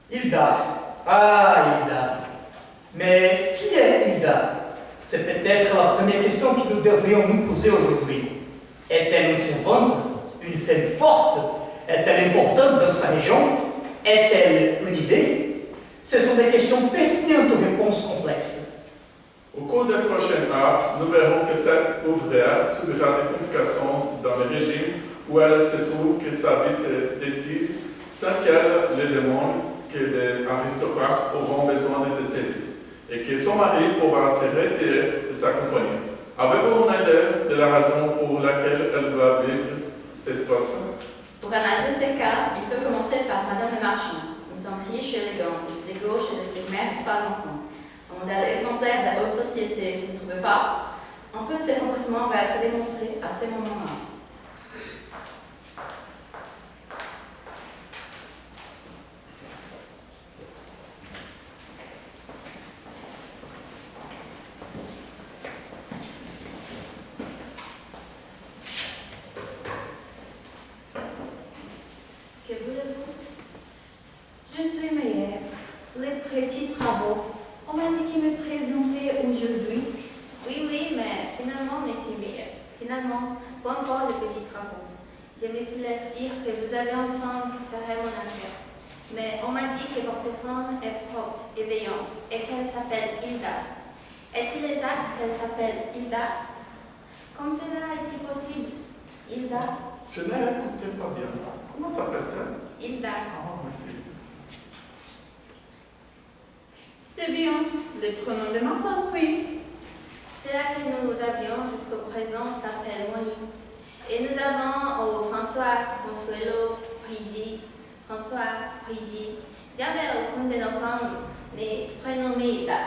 Hilda. Ah, Hilda. Mais qui est Hilda? C'est peut-être la première question que nous devrions nous poser aujourd'hui. Est-elle une servante? Une femme forte? Est-elle importante dans sa région? Est-elle une idée? Ce sont des questions pertinentes aux réponses complexes. Au cours des prochaines heures, nous verrons que cette ouvrière subira des complications dans le régime où elle se trouve, que sa vie se décide, sans qu'elle les demande, que des aristocrates auront besoin de ses services, et que son mari pourra se retirer de sa compagnie. Avez-vous une idée de la raison pour laquelle elle doit vivre cette situation? Pour analyser ces cas, il faut commencer par Madame le Marchand, une femme riche et élégante, de gauche et de mère de 3 enfants. Un modèle exemplaire de la haute société, vous ne trouvez pas? Un peu de ses comportements va être démontré à ces moments-là. Que voulez-vous? Je suis meilleure. Les petits travaux. On m'a dit qu'il me présentait aujourd'hui. Oui, mais finalement, Monsieur Meyer, finalement, pas encore les petits travaux. Je me suis laissé dire que vous avez un femme qui ferait mon affaire. Mais on m'a dit que votre femme est propre et veillante et qu'elle s'appelle Hilda. Est-il exact qu'elle s'appelle Hilda? Comme cela est-il possible? Hilda? Je n'ai écouté pas bien. Comment s'appelle-t-elle? Hilda. Ah, merci. C'est bien. Le prénom de ma femme, oui. Celle que nous avions jusqu'au présent s'appelle Monique. Et nous avons au François, Consuelo, Brigitte, François, Brigitte. Jamais aucune de nos femmes n'est prénommée Hilda.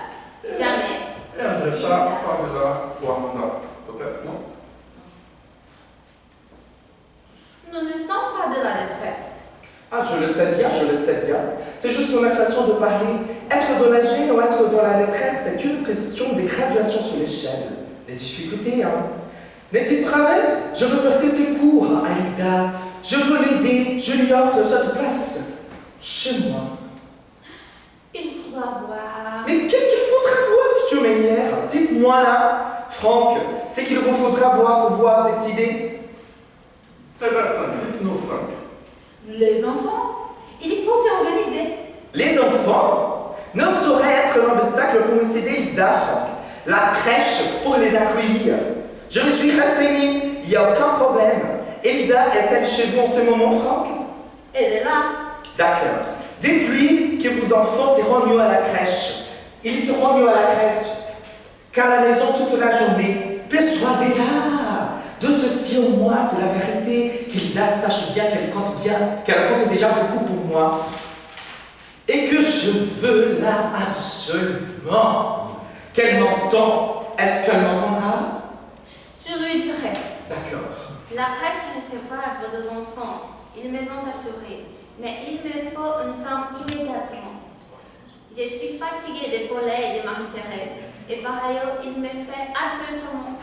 Jamais. Et entre ça, Fabiola Guamanda, peut-être, non? Nous ne sommes pas de la détresse. Ah, je le sais bien, je le sais bien. C'est juste ma façon de parler. Être dans la gêne ou être dans la détresse, c'est qu'une question des graduations sur l'échelle. Des difficultés, hein. N'est-il pas vrai? Je veux porter secours à Aïda. Je veux l'aider. Je lui offre cette place. Chez moi. Il faudra voir. Mais qu'est-ce qu'il faudra voir, monsieur Meyer? Dites-moi là. Franck, c'est qu'il vous faudra voir pour pouvoir décider. C'est bien, Franck. Dites-nous, Franck. Les enfants, il faut s'organiser. Les enfants ne sauraient être un obstacle pour nous aider, Hilda, Franck. La crèche pour les accueillir. Je me suis renseigné, il n'y a aucun problème. Hilda est-elle chez vous en ce moment, Franck? Elle est là. D'accord. Dites-lui que vos enfants seront mieux à la crèche. Ils seront mieux à la crèche qu'à la maison toute la journée. Persuadez-la de ceci au moins, c'est la vérité. Qu'Hilda sache bien, qu'elle compte déjà beaucoup pour moi. Et que je veux là absolument. Qu'elle m'entend. Est-ce qu'elle m'entendra? Je lui dirai. D'accord. La crèche recevra vos 2 enfants. Ils me sont assurés. Mais il me faut une femme immédiatement. Je suis fatiguée de Paulet et de Marie-Thérèse. Et par ailleurs, il me fait absolument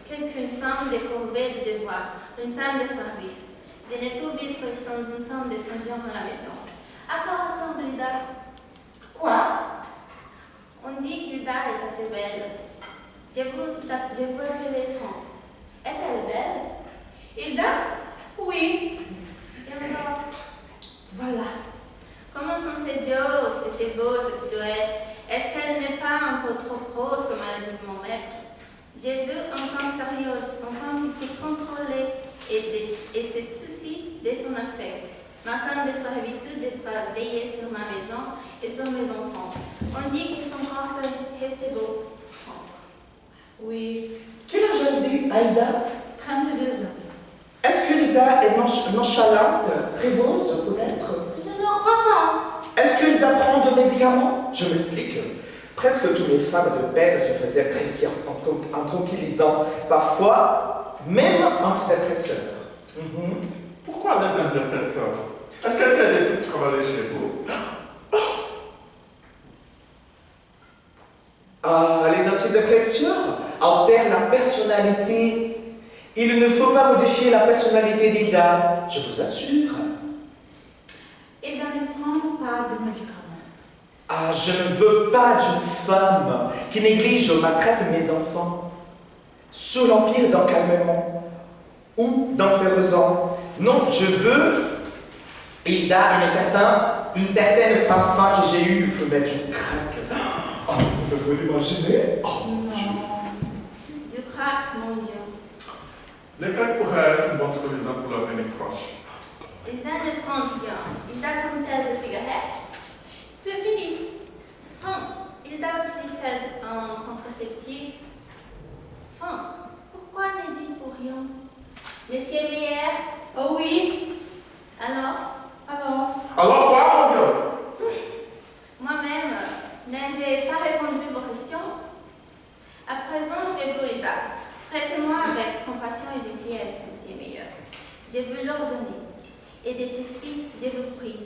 qu'une femme de corvée de devoir, une femme de service. Je ne peux vivre sans une femme de ce genre à la maison. À quoi ressemble Hilda? Quoi? On dit qu'Hilda est assez belle. Je vous appeler Franck. Est-elle belle? Hilda? Oui. Et alors? Voilà. Comment sont ses yeux, ses cheveux, sa silhouette? Est-ce qu'elle n'est pas un peu trop proche aux maladies de mon maître? J'ai vu une femme sérieuse, une femme qui s'est contrôlée et se soucie de son aspect. Ma femme de servitude devra veiller sur ma maison et sur mes enfants. On dit que son corps peut rester beau. Oui. Quel âge a Aïda? 32 ans. Est-ce que Hilda est nonchalante, rêveuse peut-être? Je ne crois pas. Est-ce que Hilda prend de médicaments? Je m'explique. Presque toutes les femmes de peine se faisaient prescrire en tranquillisant, parfois même antidépresseurs. Pourquoi les antidépresseurs? Est-ce que c'est de tout travailler chez vous? Les antidépresseurs altèrent la personnalité Il ne faut pas modifier la personnalité d'Hilda, je vous assure. Hilda ne prend pas de médicaments. Ah, je ne veux pas d'une femme qui néglige ou maltraite mes enfants. Sous l'Empire d'encalmement ou d'enferrezant. Non, je veux Hilda, une certaine Fafa que j'ai eue, vous mettre du crack. Oh, vous pouvez l'imaginer? Oh, mon Dieu. Du crack, mon Dieu. Le crack pourrait être une bonne solution pour l'avenir proche. Hilda ne prend rien. Hilda fume-t-elle de cigarettes? C'est fini. Franck, Hilda utilise-t-elle un contraceptif? Franck, pourquoi ne dites-vous rien? Monsieur Meyer? Oh oui. Alors? Alors quoi, mon Dieu? Moi-même, n'ai-je pas répondu vos questions? À présent, je vous Hilda. Traitez-moi avec compassion et gentillesse, monsieur Meyer. Je vous l'ordonner. Et de ceci, je vous prie.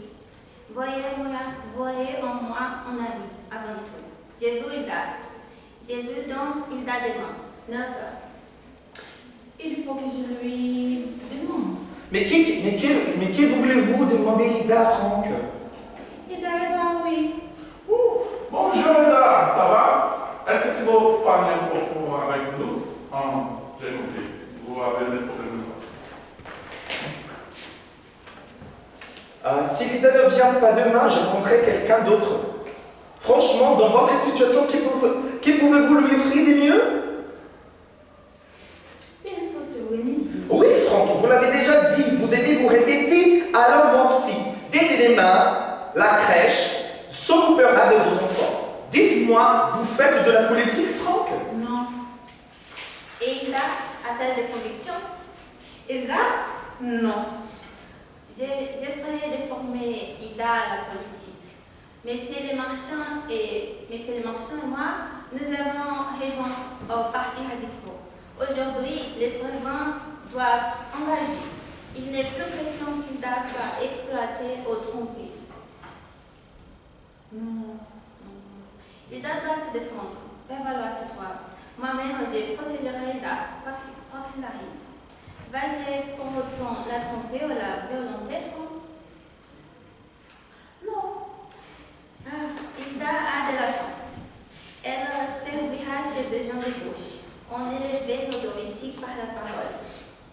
Voyez en moi un ami, avant tout. Je vous Hilda. Je vous donne Hilda demain, 9 heures. Il faut que je lui demande. Mais que voulez-vous demander Hilda, Franck? Hilda est là, oui. Bonjour là, ça va? Est-ce que tu veux parler un peu avec nous? J'ai compris. Vous avez des problèmes. Si Hilda ne vient pas demain, je prendrai quelqu'un d'autre. Franchement, dans votre situation, qui pouvez-vous lui offrir de mieux? Il faut se organiser. Oui, Franck, vous l'avez déjà dit, vous aimez vous répéter, alors moi aussi. Dès demain, la crèche s'occupera de vos enfants. Dites-moi, vous faites de la politique, Franck? Non. Et Hilda a-t-elle des convictions? Hilda? Non. J'essaierai de former Hilda à la politique. Messieurs les marchands et moi, nous avons rejoint au parti radical. Aujourd'hui, les servants doivent engager. Il n'est plus question qu'Hilda soit exploitée ou trompée. Non. Hilda doit se défendre, faire valoir ses droits. Moi-même, je protégerai Hilda, quoi qu'il arrive. Va-je pour autant la tromper ou la violenter, Franck? Non. Hilda a de la chance. Elle servira chez des gens de gauche. On élève nos domestiques par la parole.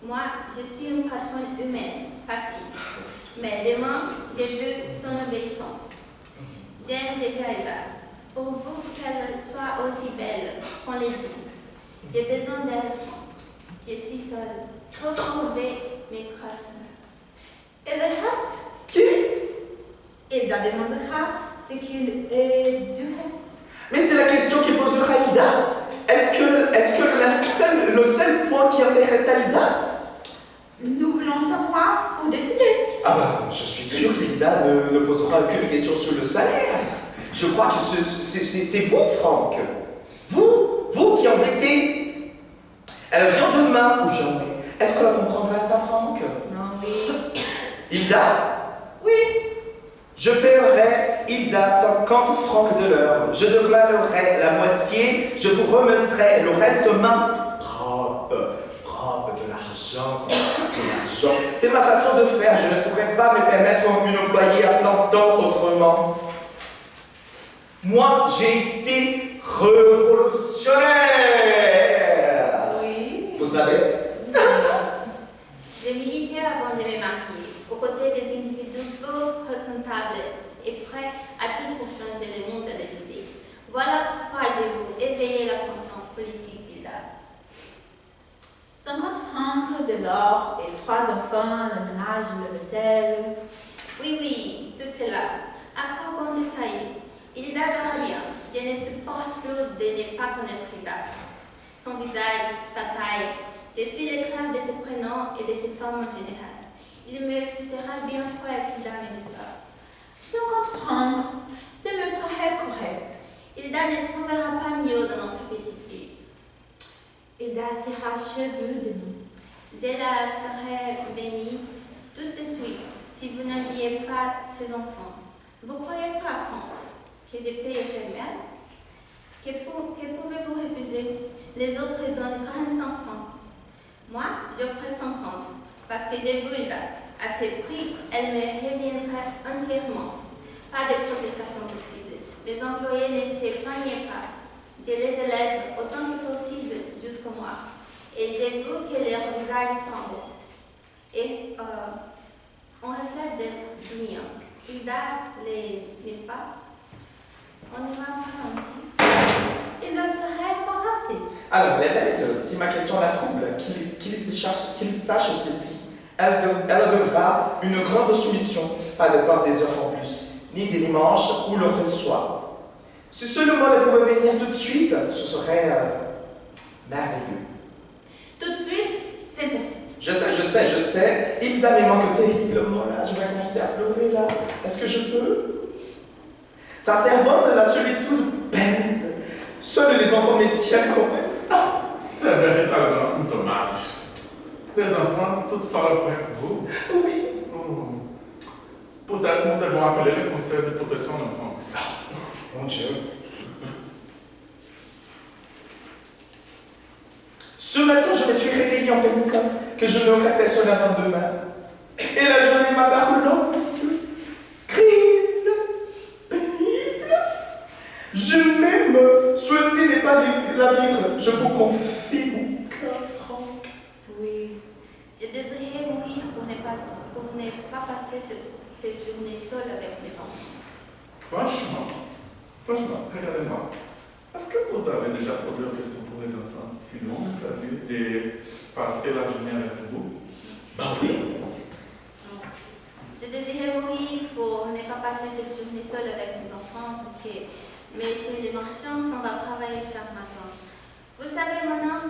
Moi, je suis une patronne humaine, facile. Mais demain, je veux son obéissance. J'aime déjà Hilda. Pour vous qu'elle soit aussi belle qu'on l'a dit. J'ai besoin d'elle. Je suis seule. Retrouvez mes grâces. Et le reste? Qui? Hilda demandera ce qu'il est du reste. Mais c'est la question qui posera Hilda. Est-ce que le seul point qui intéresse à Hilda? Nous voulons savoir ou décider. Ah bah, je suis sûr qu'Hilda ne posera aucune question sur le salaire. Je crois que c'est vous, Franck. Vous qui embêtez. Elle vient demain ou jamais. Est-ce que la comprendra ça, Franck? Non, oui. Hilda? Oui. Je paierai Hilda 50 francs de l'heure. Je déclarerai la moitié. Je vous remettrai le reste main propre. De l'argent, de l'argent. C'est ma façon de faire. Je ne pourrais pas me permettre une employée à plein temps autrement. Moi, j'ai été révolutionnaire. Oui. Vous savez? J'ai milité avant de me marier, aux côtés des individus pauvres, comptables et prêts à tout pour changer le monde des idées. Voilà pourquoi je veux éveiller la conscience politique d'Hilda. 50 francs de l'or et 3 enfants, le ménage, le vaisselle. Oui, tout cela. À quoi bon détailler? Hilda verra bien. Je ne supporte plus de ne pas connaître Hilda. Son visage, sa taille. Je suis l'esclave de ses prénoms et de ses formes en général. Il me sera bien froid Hilda me déçoit. 50 francs, ça me paraît correct. Hilda ne trouvera pas mieux dans notre petite vie. Hilda sera cheveux de nous. Je la ferai bénie tout de suite si vous n'habillez pas ses enfants. Vous croyez pas, Franck, que je payerai mal? Que pouvez-vous refuser? Les autres donnent 45 francs. Moi, j'offrais 130 parce que j'ai vu Hilda. À ce prix, elle me reviendrait entièrement. Pas de protestation possible. Mes employés ne se plaignaient pas. Je les élève autant que possible jusqu'à moi. Et j'ai vu que leurs visages sont beaux. Et on reflète du mien. Hilda, n'est-ce pas? On y va pas ainsi. Il ne serait embarrassé. Alors, les belles, si ma question la trouble, qu'il sache ceci. Elle devra une grande soumission, pas de part des heures en plus, ni des dimanches où l'on reçoit. Si seulement elle pouvait venir tout de suite, ce serait merveilleux. Tout de suite, c'est possible. Je sais. Hilda me manque terriblement là. Je vais commencer à pleurer là. Est-ce que je peux? Sa servante, la solitude pèse. Seuls les enfants me tiennent quand même. Ah. C'est véritablement un dommage. Les enfants, toutes seuls avec vous. Oui. Peut-être nous devons appeler le conseil de protection de l'enfance. Mon Dieu. Ce matin, je me suis réveillée en pensant que je n'aurais personne avant demain. Et la journée m'a paru longue, grise, pénible. Je m'aime. Souhaitez ne pas la vivre. Je vous confie mon cœur, Franck. Oui. Je désirais mourir pour ne pas passer cette journée seule avec mes enfants. Franchement, regardez-moi. Est-ce que vous avez déjà posé une question pour les enfants? Si l'on a plaisir de passer la journée avec vous? Bah oui. Je désirais mourir pour ne pas passer cette journée seule avec mes enfants parce que les marchands s'en vont travailler chaque matin. Vous savez maintenant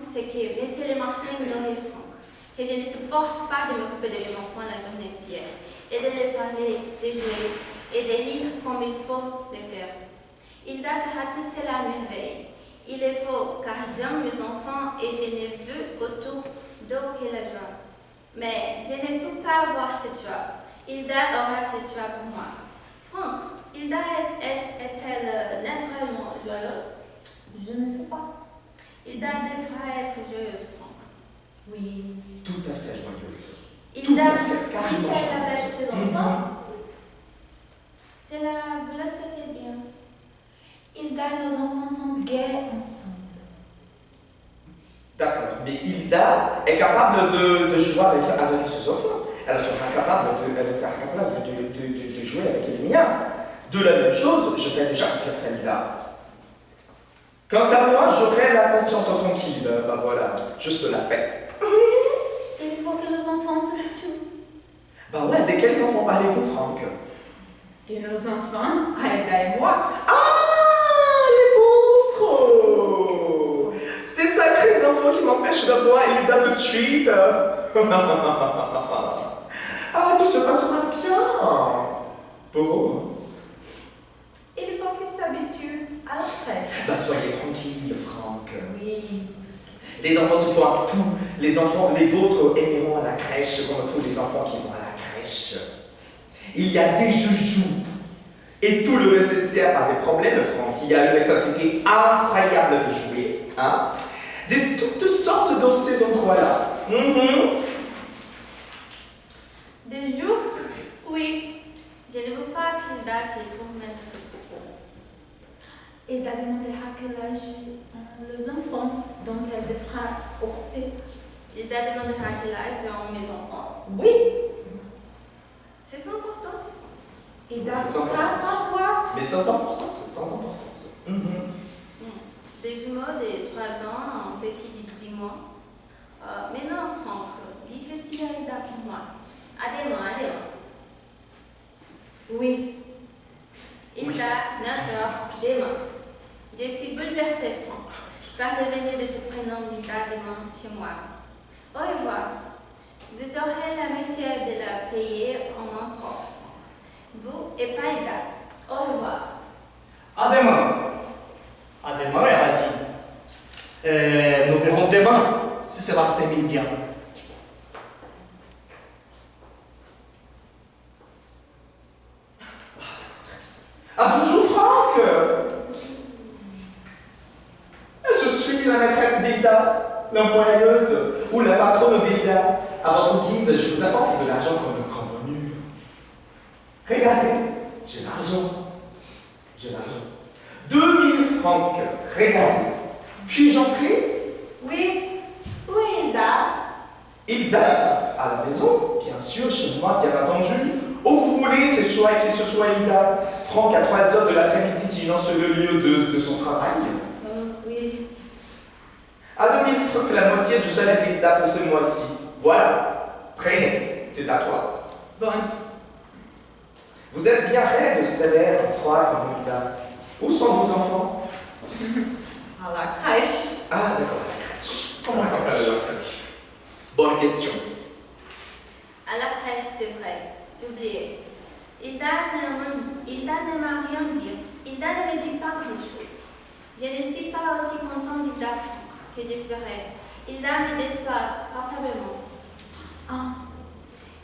c'est que messieurs les marchands ignorent Franck, que je ne supporte pas de m'occuper de mes enfants la journée entière et de les parler, de jouer et de rire comme il faut le faire. Hilda fera tout cela à merveille. Il est faux car j'aime mes enfants et je ne veux autour d'eux que la joie. Mais je ne peux pas avoir cette joie. Hilda aura cette joie pour moi. Franck, Hilda est-elle naturellement joyeuse? Je ne sais pas. Hilda devra être joyeuse, Franck. Oui. Tout à fait joyeuse. Hilda Tout à fait, dit carrément qu'elle avec joyeuse. ses enfants. Vous le savez bien. Hilda et nos enfants sont gais ensemble. D'accord, mais Hilda est capable de jouer avec ses enfants. Elle sera capable de jouer avec les miens. De la même chose, je fais déjà confiance à Hilda. Quant à moi, j'aurai la conscience tranquille. Bah voilà, juste la paix. Il faut que nos enfants se tuent. Bah ouais, de quels enfants parlez-vous, Franck? De nos enfants, Aïda et moi. Ah, les vôtres! Ces sacrés enfants qui m'empêchent d'avoir Hilda tout de suite. Ah, tout se passera bien. Bon. Il faut qu'ils s'habituent à la crèche. Bah soyez tranquille, Franck. Oui. Les enfants se font à tout. Les vôtres aimeront à la crèche comme tous les enfants qui vont à la crèche. Il y a des joujoux et tout le nécessaire par des problèmes, Franck. Il y a une quantité incroyable de jouets, hein, de toutes sortes dans ces endroits-là. Des jours? Oui. Je ne veux pas qu'Hilda se tourmente à ce propos. Hilda demandera quel âge les enfants dont elle devra occuper. Hilda demandera quel âge ont mes enfants. Oui. C'est sans importance. Hilda C'est sans sera importance. sans voix. Mais sans importance, sans importance. Des jumeaux de 3 ans, un petit de 18 mois. Mais non, Franck, dis ceci à Hilda pour moi. Allez-moi. Oui. Hilda, d'accord, demain. Je suis bouleversée, Franck, par le venir de ce prénom d'Hilda demain chez moi. Au revoir. Vous aurez la moitié de la payer en main propre. Vous et pas Hilda. Au revoir. À demain. À demain, elle a dit. Nous verrons demain si cela se termine bien. Ah bonjour, Franck. Je suis la maîtresse des Hilda, l'employeuse ou la patronne d'Hilda. À votre guise, je vous apporte de l'argent comme convenu. Regardez, j'ai l'argent. J'ai l'argent. 2000 francs, regardez. Puis-je entrer? Oui. Où est Hilda? Hilda, à la maison, bien sûr, chez moi, bien entendu. Où vous voulez que ce soit Hilda? Franck à 3 heures de l'après-midi, sinon sur le lieu de son travail. Oui. À 2000 francs, la moitié du salaire d'Hilda pour ce mois-ci. Voilà, prenez, c'est à toi. Bon. Vous êtes bien raide, salaire, froid comme Hilda. Où sont vos enfants? À la crèche. Ah, d'accord, la crèche. Comment s'appelle la crèche? Bonne question. À la crèche, c'est vrai. J'ai oublié. Hilda ne m'a rien dit. Hilda ne me dit pas grand-chose. Je ne suis pas aussi contente d'Hilda que j'espérais. Hilda me déçoit passablement.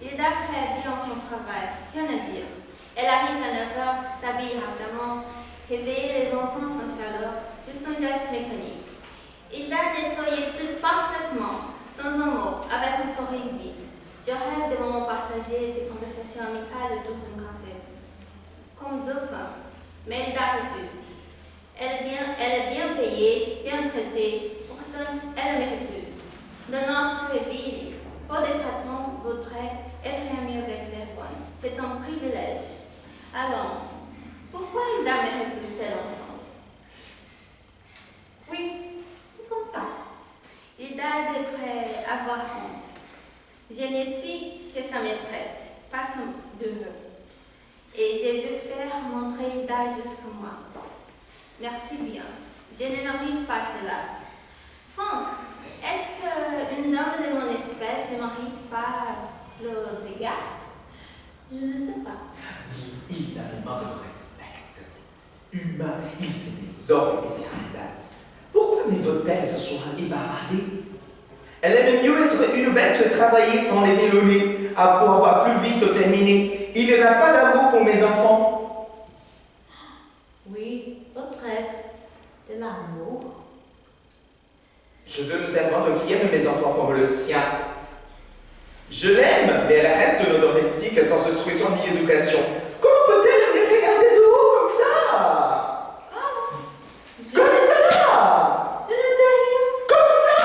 Hilda fait bien son travail, rien à dire. Elle arrive à 9h, s'habille rapidement, réveille les enfants sans chaleur, juste un geste mécanique. Hilda nettoyait tout parfaitement, sans un mot, avec un sourire vide. Je rêve de moments partagés, des conversations amicales autour d'un café. Comme deux femmes. Mais Hilda refuse. Elle est bien payée, bien traitée, pourtant elle mérite plus. Dans notre ville, peu de patrons voudraient être amis avec les bonnes. C'est un privilège. Alors, pourquoi Hilda mérite plus tel ensemble? Oui, c'est comme ça. Hilda devrait avoir honte. Je ne suis que sa maîtresse, pas son bureau. Et je veux faire montrer Hilda jusqu'à moi. Merci bien. Je ne mérite pas cela. Franck, est-ce qu'une dame de mon espèce ne mérite pas le dégât? Je ne sais pas. Il a le manque de respect. Humain, il s'est des hommes et ses randasses. Pourquoi ne veut-elle ce soir et bavarder? Elle aime mieux être une bête que travailler sans lever le nez, pour avoir plus vite terminé. Il n'a pas d'amour pour mes enfants. Oui, peut-être. De l'amour. Je veux une servante qui aime mes enfants comme le sien. Je l'aime, mais elle reste une domestique sans instruction ni éducation. Comment peut-elle me regarder de haut comme ça? Comme ça? Je ne sais rien. Comme ça?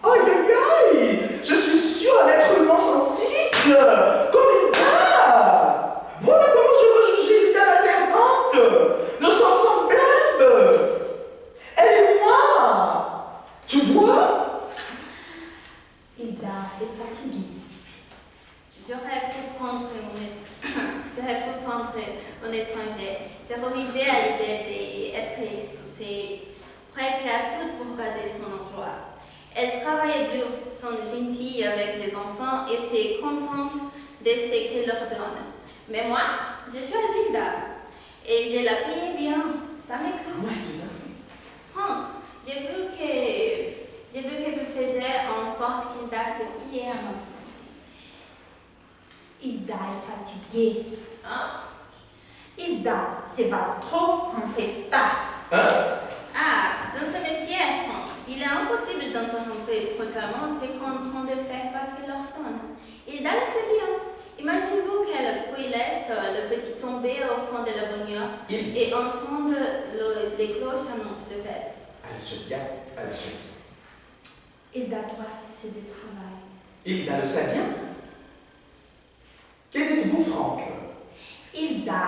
Aïe aïe aïe! Je suis sûre d'être une sensible, comme Hilda. Voilà comment je veux juger Hilda la servante. Nous sommes semblables. Elle et moi. Tu vois? Hilda est fatiguée. J'aurais pu prendre un étranger, terrorisé à l'idée d'être expulsé, prête à tout pour garder son emploi. Elle travaille dur, sont gentille avec les enfants et s'est contente de ce qu'elle leur donne. Mais moi, je choisis Hilda et je la paye bien. Ça m'écoute. Oui, tout à fait. Franck, j'ai vu que vous faisiez en sorte qu'Hilda se plie à moi. Hilda est fatiguée. Hein? Hilda se va trop rentrer tard. Hein? Ah, dans ce métier, Franck, il est impossible d'interrompre brutalement ce qu'on est en train de faire parce qu'il leur sonne. Hilda le sait bien. Imaginez-vous qu'elle puis laisse le petit tomber au fond de la bonheur et entendre les cloches annoncent le verre. Elle se vient, elle se vient. Hilda doit cesser de travailler. Hilda le sait bien. Que dites-vous, Franck? Hilda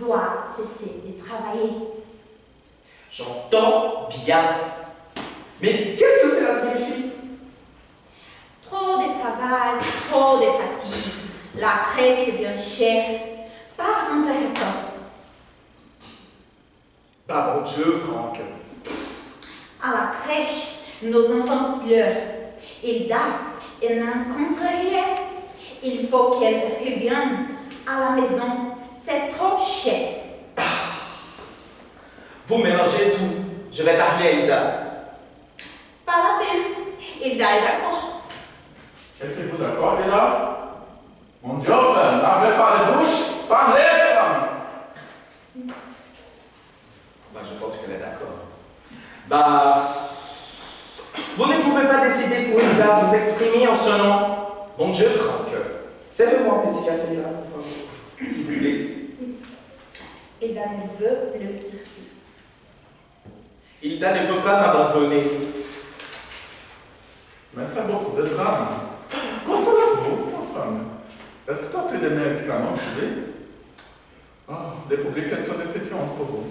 doit cesser de travailler. J'entends bien. Mais qu'est-ce que cela signifie? Trop de travail, trop de fatigue. La crèche devient chère. Pas intéressant. Bah mon Dieu, Franck. À la crèche, nos enfants pleurent. Hilda, elle n'encontre rien. Il faut qu'elle revienne à la maison. C'est trop cher. Vous mélangez tout. Je vais parler à Hilda. Pas la peine. Hilda est d'accord. Êtes-vous d'accord, Hilda? Mon Dieu, femme, n'avez pas de bouche, parlez, femme! Bah, je pense qu'elle est d'accord. Bah, Vous ne pouvez pas décider pour Hilda, vous exprimer en son nom. Mon Dieu, Franck, servez-moi un petit café là, pour favor, s'il vous plaît. Hilda ne veut le circuit. Hilda ne peut pas m'abandonner. Mais c'est beaucoup de drame. Contrôlez-vous, ma femme. Est-ce que tu as pris des médicaments, oui? Oh, les publications de cette entre vous.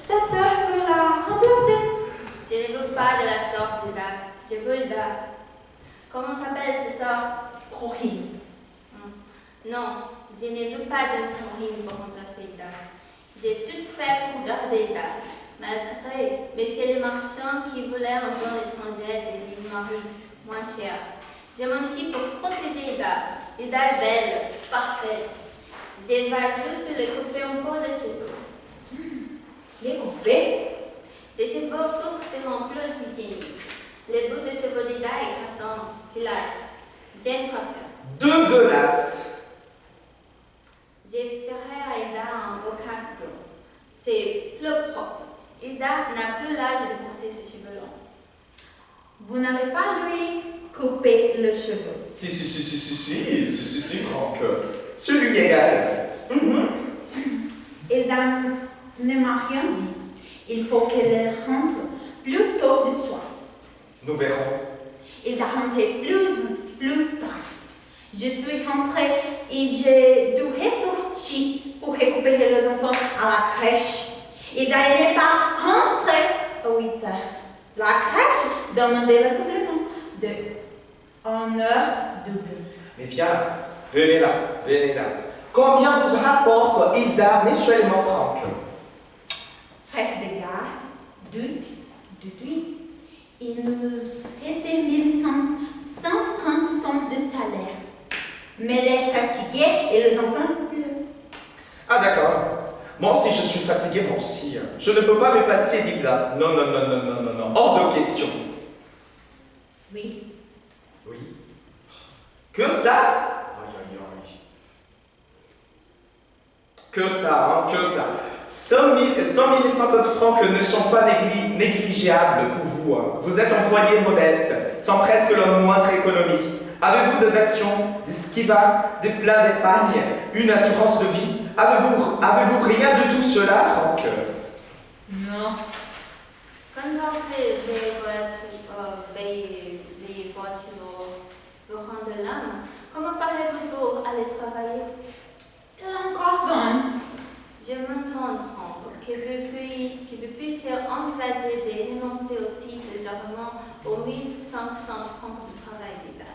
Sa sœur peut la remplacer. Je ne veux pas de la sorte, Hilda. Je veux Hilda. Comment s'appelle cette sœur? Corinne. Non, je ne veux pas de Corinne pour remplacer Hilda. J'ai tout fait pour garder Hilda, malgré Monsieur le marchand qui voulait un don étranger de l'île Maurice, moins cher. J'ai menti pour protéger Hilda. Hilda est belle, parfaite. Je vais juste le couper un peu les cheveux. Les couper. Les cheveux courts seront plus hygiéniques. Les bouts de cheveux d'Hilda écrasants, filasse. J'aime coiffure. Dégueulasse. Je ferai à Hilda un beau casque blond. C'est plus propre. Hilda n'a plus l'âge de porter ses cheveux longs. Vous n'allez pas lui couper le cheveu. Si, Franck. Celui égal. Hilda ne m'a rien dit. Il faut qu'elle rentre plus tôt le soir. Nous verrons. Hilda rentré plus tard. Je suis rentrée et j'ai dû ressortir pour récupérer les enfants à la crèche. Hilda n'est pas rentrée à 8 heures. La crèche demandait le supplément de 1 heure double. Mais viens là. Venez là. Combien vous rapporte Hilda mensuellement, Franck? Frère de garde, doute, il nous restait 1100 francs de salaire. Mais elle est fatiguée et les enfants pleurent. Ah d'accord. Moi aussi je suis fatigué, moi aussi. Je ne peux pas me passer d'Hilda. Non. Hors de question. Oui. Que ça? Aïe. Que ça. 100 150 francs ne sont pas négligeables pour vous. Vous êtes un foyer modeste, sans presque la moindre économie. Avez-vous des actions, des skivas, des plans d'épargne, une assurance de vie? Avez-vous rien de tout cela, Franck? Non. Quand après les voitures vous rendent l'âme, comment ferez-vous pour aller travailler? Elle est encore bonne. Je m'entends, Franck, que vous puissiez envisager de renoncer aussi légèrement aux 1500 francs de travail d'Hilda.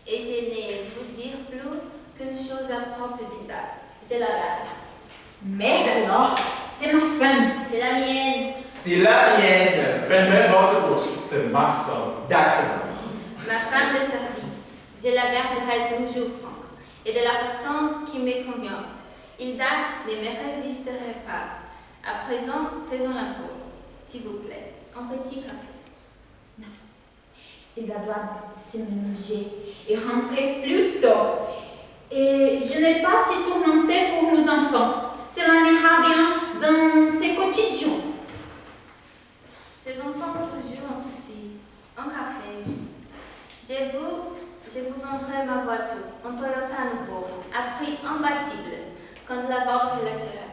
Et je n'ai vous dire plus qu'une chose à propos d'Hilda. Je la garde. Mais alors, c'est ma femme. C'est la mienne. C'est la mienne. Fermez votre bouche, c'est ma femme. D'accord. Ma femme de service. Je la garderai toujours, Franck. Et de la façon qui me convient. Hilda ne me résisterait pas. À présent, faisons la pause. S'il vous plaît, un petit café. Il doit se ménager et rentrer plus tôt. Et je n'ai pas si tourmentée pour nos enfants. Cela n'ira bien dans ses quotidiens. Ces enfants ont toujours un souci. Un café. Je vous montrerai ma voiture, un Toyota nouveau, à prix imbattable, quand la vôtre le sera.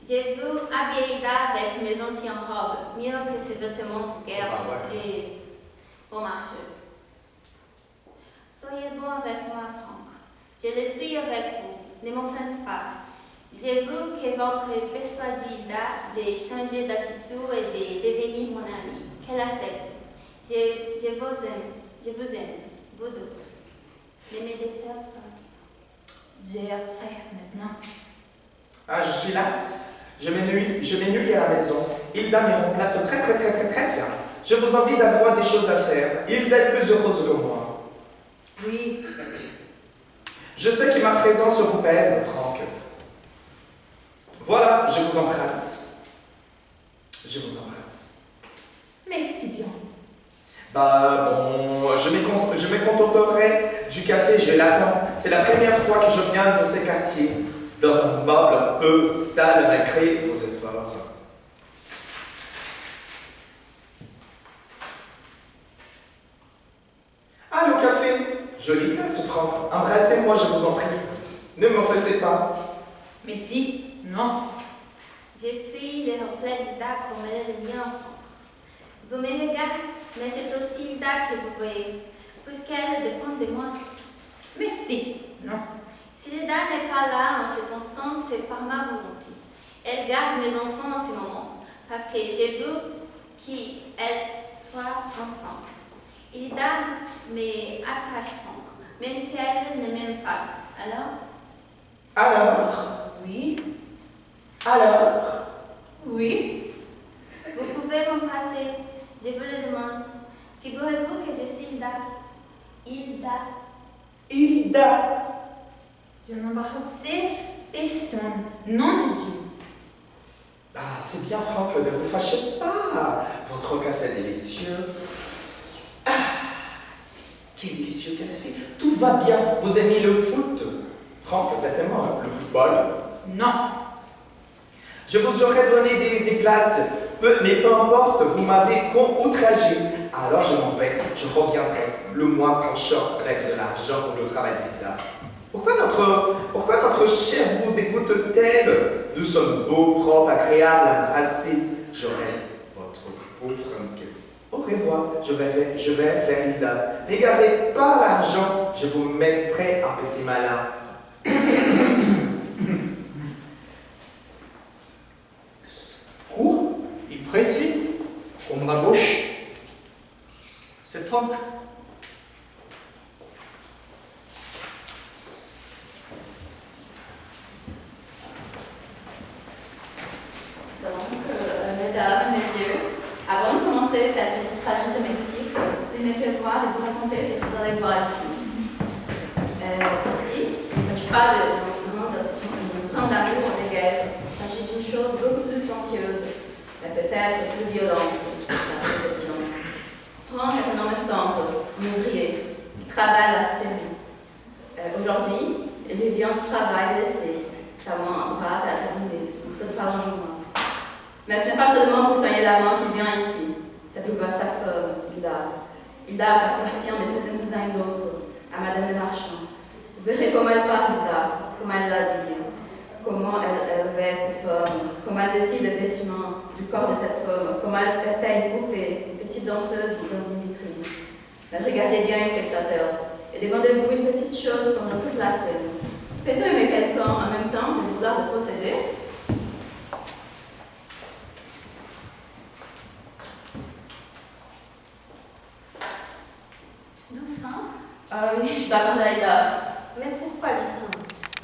Je vous habiller Hilda avec mes anciennes robes, mieux que ces vêtements vulgaires et bon marché. Soyez bon avec moi, Franck. Je le suis avec vous. Ne m'offense pas. J'ai vu que votre persuadé Hilda de changer d'attitude et de devenir mon ami. Qu'elle accepte. Je vous aime, vous deux. Ne me décevez pas. J'ai un frère maintenant. Ah, je suis lasse. Je m'ennuie à la maison. Hilda me remplace très bien. Je vous envie d'avoir des choses à faire. Hilda est plus heureuse que moi. Oui. Je sais que ma présence vous pèse, Franck. Voilà, je vous embrasse. Merci bien. Je me contenterai du café, je l'attends. C'est la première fois que je viens dans ces quartiers. dans un meuble un peu sale malgré vos efforts. Ah, le café! Jolie tasse, Franck. Embrassez-moi, je vous en prie. Ne m'offensez pas. Mais si, non. Je suis le reflet d'Ida comme elle est le mien. Vous me regardez, mais c'est aussi Ida que vous voyez, puisqu'elle dépend de moi. Merci, non. Si Ida n'est pas là en cet instant, c'est par ma volonté. Elle garde mes enfants en ce moment, parce que j'ai vu qu'elles soient ensemble. Ida m'attache Franck, même si elle ne m'aime pas. Alors? Oui, Alors? oui. Vous pouvez m'embrasser, je vous le demande. Figurez-vous que je suis Hilda. Hilda! Je n'embrassais personne, nom de Dieu. Ah, c'est bien, Franck, ne vous fâchez pas. Votre café est délicieux. Ah, quel délicieux café. Tout va bien. Vous aimez le foot? Franck, certainement, le football. Non. Je vous aurais donné des places, mais peu importe, vous m'avez outragé. Alors je m'en vais, je reviendrai le mois prochain avec de l'argent pour le travail d'Hilda. Pourquoi notre chère vous dégoûte-t-elle? Nous sommes beaux, propres, agréables, embrassés. J'aurai votre pauvre Franck. Au revoir, je vais vers Hilda. N'égarez pas l'argent, je vous mettrai un petit malin. Court et précis, comme la gauche. C'est Franck. Mesdames, messieurs, avant de commencer cette petite tragédie domestique, permettez-moi de vous raconter ce que vous allez voir ici. Ici, il ne s'agit pas d'un grand amour ou de guerre. Il s'agit d'une chose beaucoup plus silencieuse, mais peut-être plus violente, la possession. Franck est un homme simple, un ouvrier, qui travaille la série. Aujourd'hui, il vient du travail blessé, sa main droite est abîmée, pour ce phalange noir. Mais ce n'est pas seulement pour soigner la main qu'il vient ici, c'est pour voir sa femme, Hilda. Hilda appartient d'épouser un cousin et l'autre, à Madame le Marchand. Vous verrez comment elle parle, Hilda, comment elle l'habille, comment elle veste cette femme, comment elle décide des vêtements du corps de cette femme, comment elle taille une poupée, une petite danseuse dans une vitrine. Mais regardez bien, spectateurs, et demandez-vous une petite chose pendant toute la scène. Peut-on aimer quelqu'un en même temps que vouloir le posséder? D'où ça? Ah oui, je dois parler à Hilda. Mais pourquoi du sang?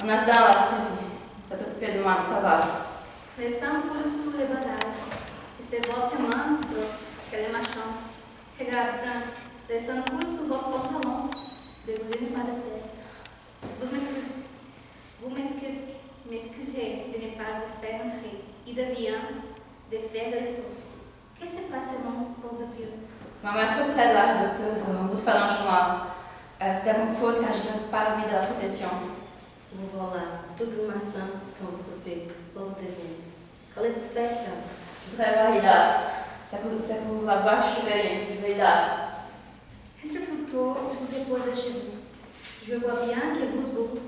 On a ce dans la série. Ça t'occupait de moi, ça va. Le sang coule sous le bandage. Et c'est votre main, quelle est ma chance. Regarde, Franck, le sang coule sous votre pantalon. Dégoûtez pas de terre. Vous m'excusez de ne pas vous faire entrer. Il devient de faire les sauts. Qu'est-ce qui se passe, mon pauvre vieux? Maman est trop près de la redoteuse, en bout de phalange noire. C'était mon faute car je n'ai pas remis de la protection. Vous voilà, tout grimaçant quand vous souffrez, pauvre de vous. Qu'allez-vous faire, Franck? Je voudrais voir Hilda. C'est pour la voir que je suis venue. Je veux Hilda. Entre plutôt, vous ai posé chez vous. Je vois bien que vous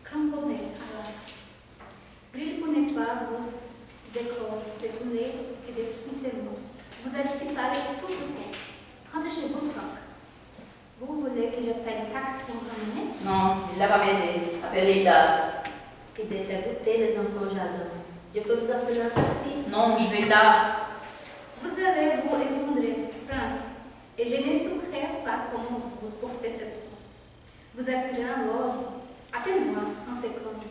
cramponnez alors. Lui ne connaît pas vos éclats de poulet et de pucellements. Vous êtes séparés tout le temps. Rentrez chez vous, Franck. Vous voulez que je paye une taxe pour t'emmener? Non, Hilda va m'aider. Appelez Hilda. Et de faire goûter les enfants au jardin. Je peux vous appeler un taxi? Non, je veux Hilda. Vous allez vous effondrer, Franck. Et je ne souffrirai pas comment vous portez cette fois. Vous êtes grand alors. Attends-moi un seconde.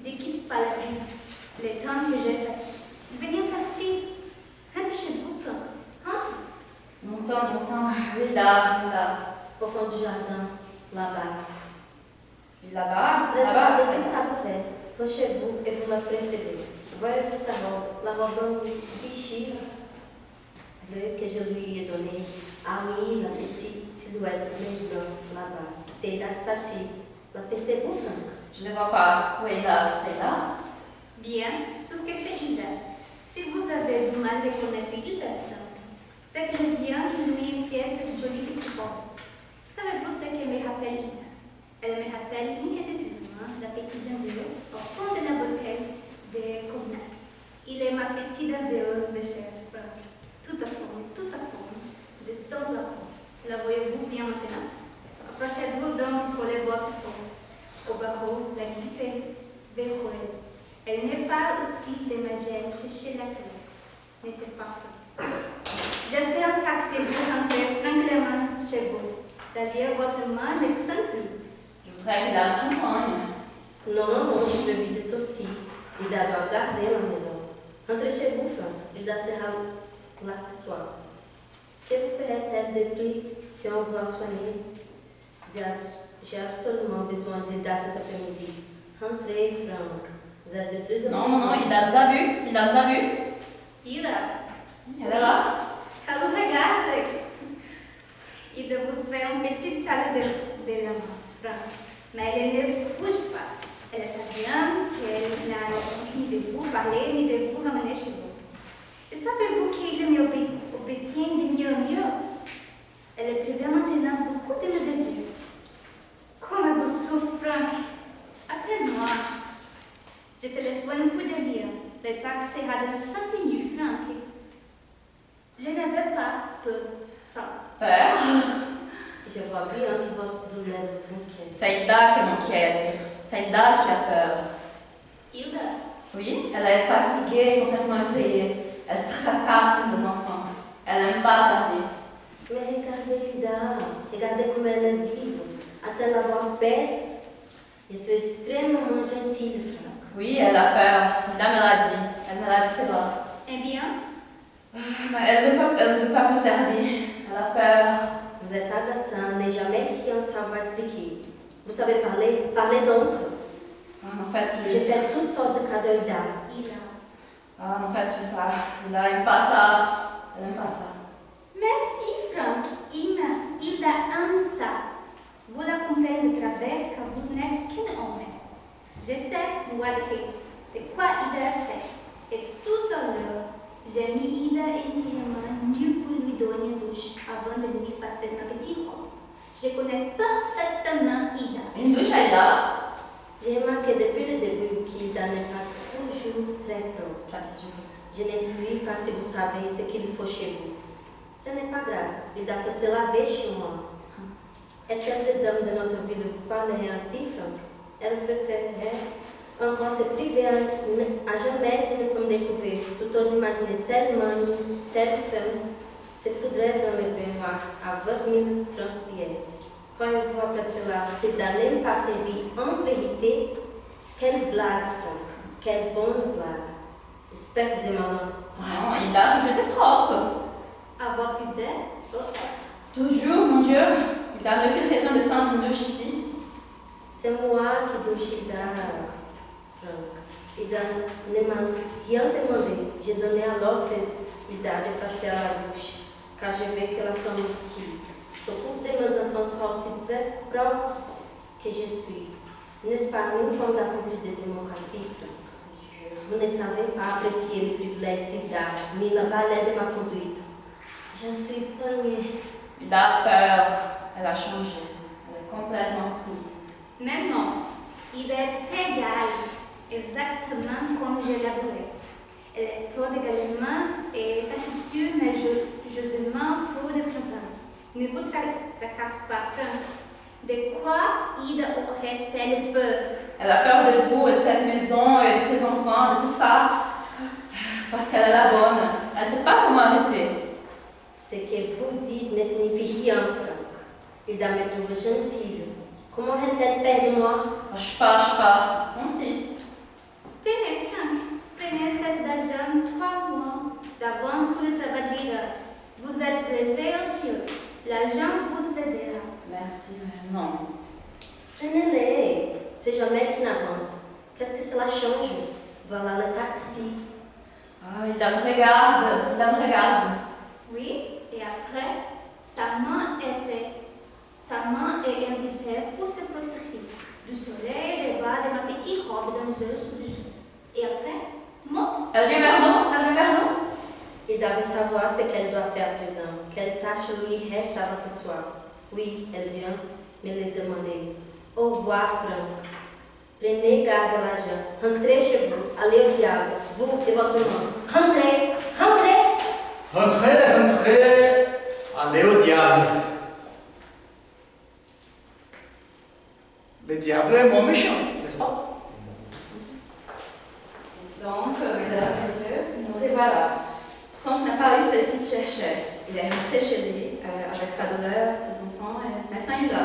Ne quitte pas la vie. Le temps que j'ai passé. Venez en taxi. Rentre chez vous, Franck. Rentre. Mon sang. Hilda. Au fond du jardin, là-bas. Là-bas? Laissez ta tête. Approchez-vous et vous me précédez. Voyez-vous sa robe, la robe Vichy, bleu que je lui ai donné. Ah oui, la petite silhouette bleu blanc là-bas. C'est Hilda Satie. La PC vous, Franck? Je ne vois pas. Où est là? C'est là? Bien, ce que c'est Ida. Si vous avez du mal de connaître Ida, c'est que le bien qui lui fait cette jolie petite robe. Savez-vous ce que me rappelle Ida? Elle me rappelle irrésistiblement la petite danseuse au fond de la bouteille de cognac. Il est ma petite danseuse de chair, tout à fond, de son lapin. La voyez-vous bien maintenant? Approchez-vous donc pour votre peau. Au barreau, la guitare, vers elle. Elle n'est pas utile de manger chercher la clé, mais c'est parfait. J'espère que vous entrez tranquillement chez vous. D'ailleurs, votre main ne sent plus. Je voudrais qu'il m'accompagne. Non, je peux vite sortir. Il doit garder la maison. Entrez chez vous, Franck. Il doit sera là ce soir. Que vous ferez-elle de plus si on va soigner? J'ai absolument besoin d'aide cet après-midi. Entrez, Franck. Vous êtes de plus en plus... Non, il nous a vus. Il nous a vus. Ida. Elle est là. Elle vous regarde. Ida vous fait un petit salut de la main, Franck. Mais elle ne bouge pas. Elle sait bien qu'elle n'a ni de vous parler ni de vous ramener chez vous. Et savez-vous qu'il me obtient de mieux en mieux? Elle éprouve maintenant beaucoup de mes désirs. Comme vous souffrez, Franck. Attends-moi. Je téléphone pour de bien. Le taxi sera dans 5 minutes, Franck. Je n'avais pas peur, Franck. Peur? Je vois bien que votre douleur vous inquiète. C'est Ida qui m'inquiète. C'est Ida qui a peur. Hilda. Oui, elle est fatiguée, complètement effrayée. Elle se tracasse pour les enfants. Elle n'aime pas sa vie. Mais regardez Ida. Regardez comme elle est vive. Até la voir belle. Je suis extrêmement gentille, Franck. Oui, elle a peur. Ida me l'a dit. Elle me l'a dit, c'est vrai. Eh bien? Mais elle ne veut pas me servir. Elle a peur. Vous êtes agaçant, n'est jamais rien savoir expliquer. Vous savez parler? Parlez donc. N'en faites plus. Je fais toutes sortes de cadeaux d'âme. Hilda. N'en faites plus ça. Ida n'aime pas ça. Elle n'aime pas ça. Merci, Franck. Hilda aime ça. Vous la comprenez de travers car vous n'êtes qu'un homme. Je sais, moi, de quoi Hilda est faite. Et tout à l'heure, j'ai mis Hilda entièrement nue pour lui donner une douche avant de lui passer ma petite robe. Je connais parfaitement Hilda. Une douche à Ida? J'ai remarqué depuis le début qu'Hilda n'est pas toujours très prompte. C'est absurde. Je ne suis pas si vous savez ce qu'il faut chez vous. Ce n'est pas grave, Hilda peut se laver chez moi. Est-elle des dames de notre ville vous parler ainsi, Franck? Elle préférerait encore se priver à jamais de nous découvrir, plutôt d'imaginer seulement une telle femme se foudrait dans le baignoire à 20 000 francs pièces. Croyez-vous après cela qu'Hilda n'aime pas servir en vérité? Quelle blague, Franck! Quelle bonne blague! Espèce de malin. Non, Ida a toujours été propre. À votre idée? Toujours, mon Dieu. Ida n'a aucune raison de prendre une douche ici. C'est moi qui douche Hilda, Franck. Hilda ne m'a rien demandé. J'ai donné à l'ordre d'Hilda de passer à la douche, car je veux que la femme qui s'occupe de mes enfants soit aussi très propre que je suis. N'est-ce pas une forme d'accompli de démocratie, Franck? Vous ne savez pas apprécier les privilèges d'Hilda, ni la valeur de ma conduite. Je suis poignée. Ida a peur. Elle a changé. Elle est complètement triste. Maintenant, il est égal, exactement comme je la voulais. Elle est fleur également et taciturne, mais joyeusement fleur de présent. Ne vous tracasse pas, Franck. De quoi Ida aurait-elle peur? Elle a peur de vous et de cette maison et de ses enfants, de tout ça. Parce qu'elle est la bonne. Elle ne sait pas comment j'étais. Ce que vous dites ne signifie rien, Franck. Hilda me trouve gentille. Comment est-elle peur de moi? Je sais pas. C'est comme si. Tenez, Franck, prenez cet argent 3 mois d'avance sur le travail d'Ida. Vous êtes blessé aussi. L'argent vous aidera. Merci, mais non. Prenez-les. C'est jamais qu'une avance. Qu'est-ce que cela change? Voilà le taxi. Ah, Hilda me regarde. Oui, et après, sa main est erguée pour se protéger. Du soleil, des bas, de ma petite robe dangereuse sous du jour. Et après, monte. Elle vient vers nous, elle vient vers nous. Hilda veut savoir ce qu'elle doit faire présent. Quelle tâche lui reste avant ce soir. Oui, elle vient me le demander. Au revoir, Franck. Prenez garde à l'argent. Rentrez chez vous. Allez au diable. Vous et votre nom. Rentrez. Rentrez. Rentrez, rentrez, allez au diable. Le diable est moins méchant, n'est-ce pas? Donc, mesdames et messieurs, nous revoilà. Franck n'a pas eu ce qu'il cherchait. Il est rentré chez lui avec sa douleur, ses enfants, mais sans Hilda.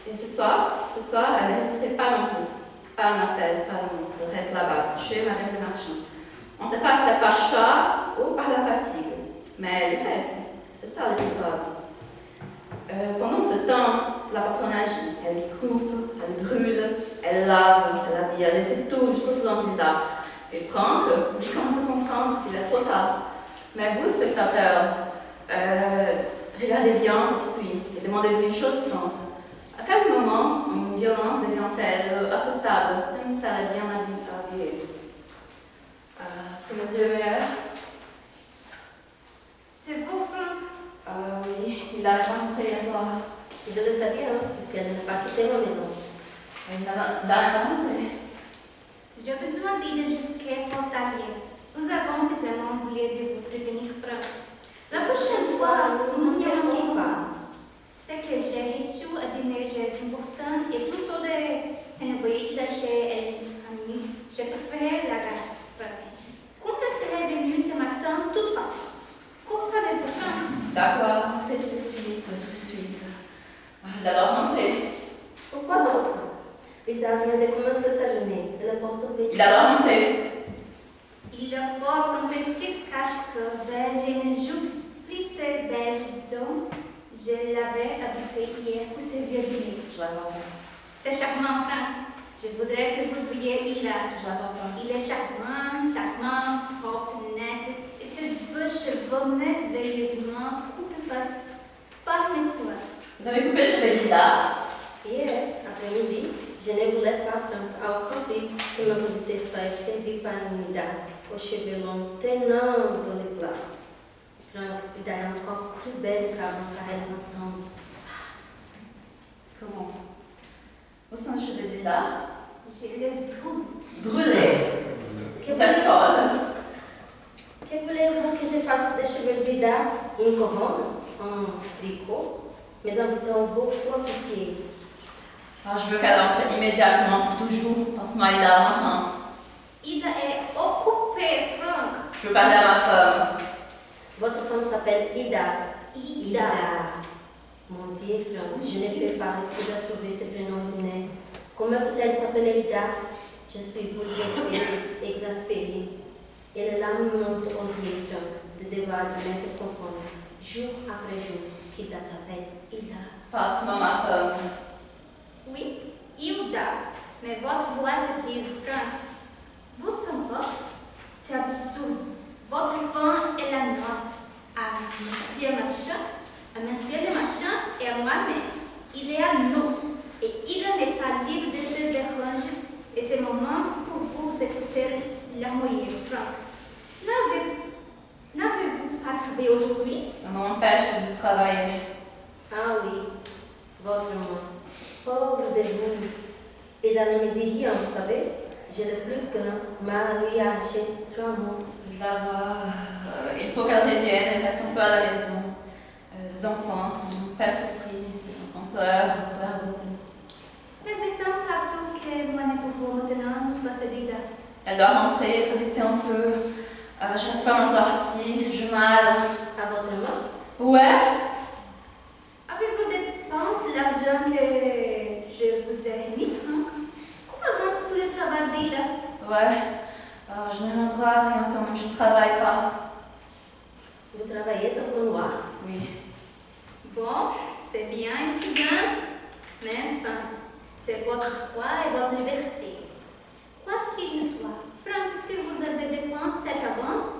Et ce soir, elle ne rentrait pas non plus. Pas un appel, pas d'amour. Elle reste là-bas, chez Madame de Marchand. On ne sait pas si c'est par choix ou par la fatigue, mais elle y reste. C'est ça le plus grave. Pendant ce temps, la patronne agit. Elle coupe, elle brûle, elle lave, elle habille, elle essaie tout jusqu'au silence d'Hilda. Et Franck, lui, commence à comprendre qu'il est trop tard. Mais vous, spectateurs, regardez bien ce qui suit et demandez-vous une chose simple. À quel moment une violence devient-elle acceptable, même si elle est bien habillée? C'est Monsieur le maire. C'est vous, Franck? Oui, il a rentré hier soir. Je le savais, puisqu'elle n'a pas quitté ma maison. Il n'a pas rentré. J'ai besoin d'île jusqu'à Fortalier. Nous avons simplement oublié de vous prévenir, Franck. La prochaine fois, nous n'y manquons pas. Ce que j'ai reçu à dîner est important et plutôt d'envoyer chez elle, je préfère la garde. Comme elle serait venue ce matin, de toute façon. Cours avec le Franck. D'accord, rentrez tout de suite, tout de suite. D'abord rentrez. Pourquoi donc? Hilda vient de commencer sa journée. Elle porte au petit. Il a d'abord rentré. Il porte une petite casquette beige et une jupe plissée beige dont je l'avais habité hier pour servir dîner. Je la vois. C'est charmant, Franck. Je voudrais que vous voyiez Hilda. Je la vois pas. Il est charmant, propre, net, et ses beaux cheveux merveilleusement coupés par mes soins. Vous avez coupé le cheveu d'Hilda? Hier, après-midi, je ne voulais pas Franck a compris que mes invités soient servis par Hilda, aux cheveux longs, traînant dans les plats. Franck, Hilda est encore plus belle qu'avant car elles ensemble. Comment? Où sont les cheveux d'Hilda? Je les brûle. Brûlés. Que Vous êtes folle. Que voulez-vous que je fasse des cheveux d'Hilda? Une couronne, un tricot? Mes invités ont beaucoup apprécié. Je veux qu'elle entre immédiatement, pour toujours. Pense-moi à Hilda maintenant. Hilda est occupée, Franck. Je veux parler à ma femme. Votre femme s'appelle Hilda. Hilda. Mon Dieu, Franck, je n'ai plus pas réussi à trouver ce prénom au dîner. Comment peut-elle s'appeler Hilda? Je suis bouleversée, exaspérée. Et les larmes montent aux yeux, Franck, de devoir te comprendre, jour après jour, qu'Hilda s'appelle Hilda. Passe-moi ma femme. Oui, Hilda. Mais votre voix se brise, Franck. Vous savez, c'est absurde. Votre femme est la nôtre. À Monsieur le Marchand et à moi-même. Il est à nous. Et il n'est pas libre de se déranger. Et c'est le moment pour vous écouter la moyenne, Franck. N'avez-vous pas travaillé aujourd'hui? On m'empêche de travailler. Ah oui, votre maman. Pauvre de vous. Hilda ne me dit rien, vous savez. J'ai le plus grand mal à lui arracher 3 mots. Il va voir. Il faut qu'elle revienne. Elle reste un peu à la maison. Les enfants me font souffrir. Les enfants pleurent beaucoup. Mais c'est un tableau que moi ne pouvons maintenant nous passer d'Hilda. Elle doit rentrer, s'arrêter un peu. Je ne reste pas m'en sortir. J'ai mal. À votre main? Ouais. Avez-vous dépensé l'argent que je vous ai remis, Franck? Comment avance tout le travail d'Hilda? Ouais. Je ne rendrai rien comme je ne travaille pas. Vous travaillez dans le noir? Oui. Bon, c'est bien évident, mais enfin, c'est votre droit et votre liberté. Quoi qu'il y soit, Franck, si vous avez dépensé cette avance,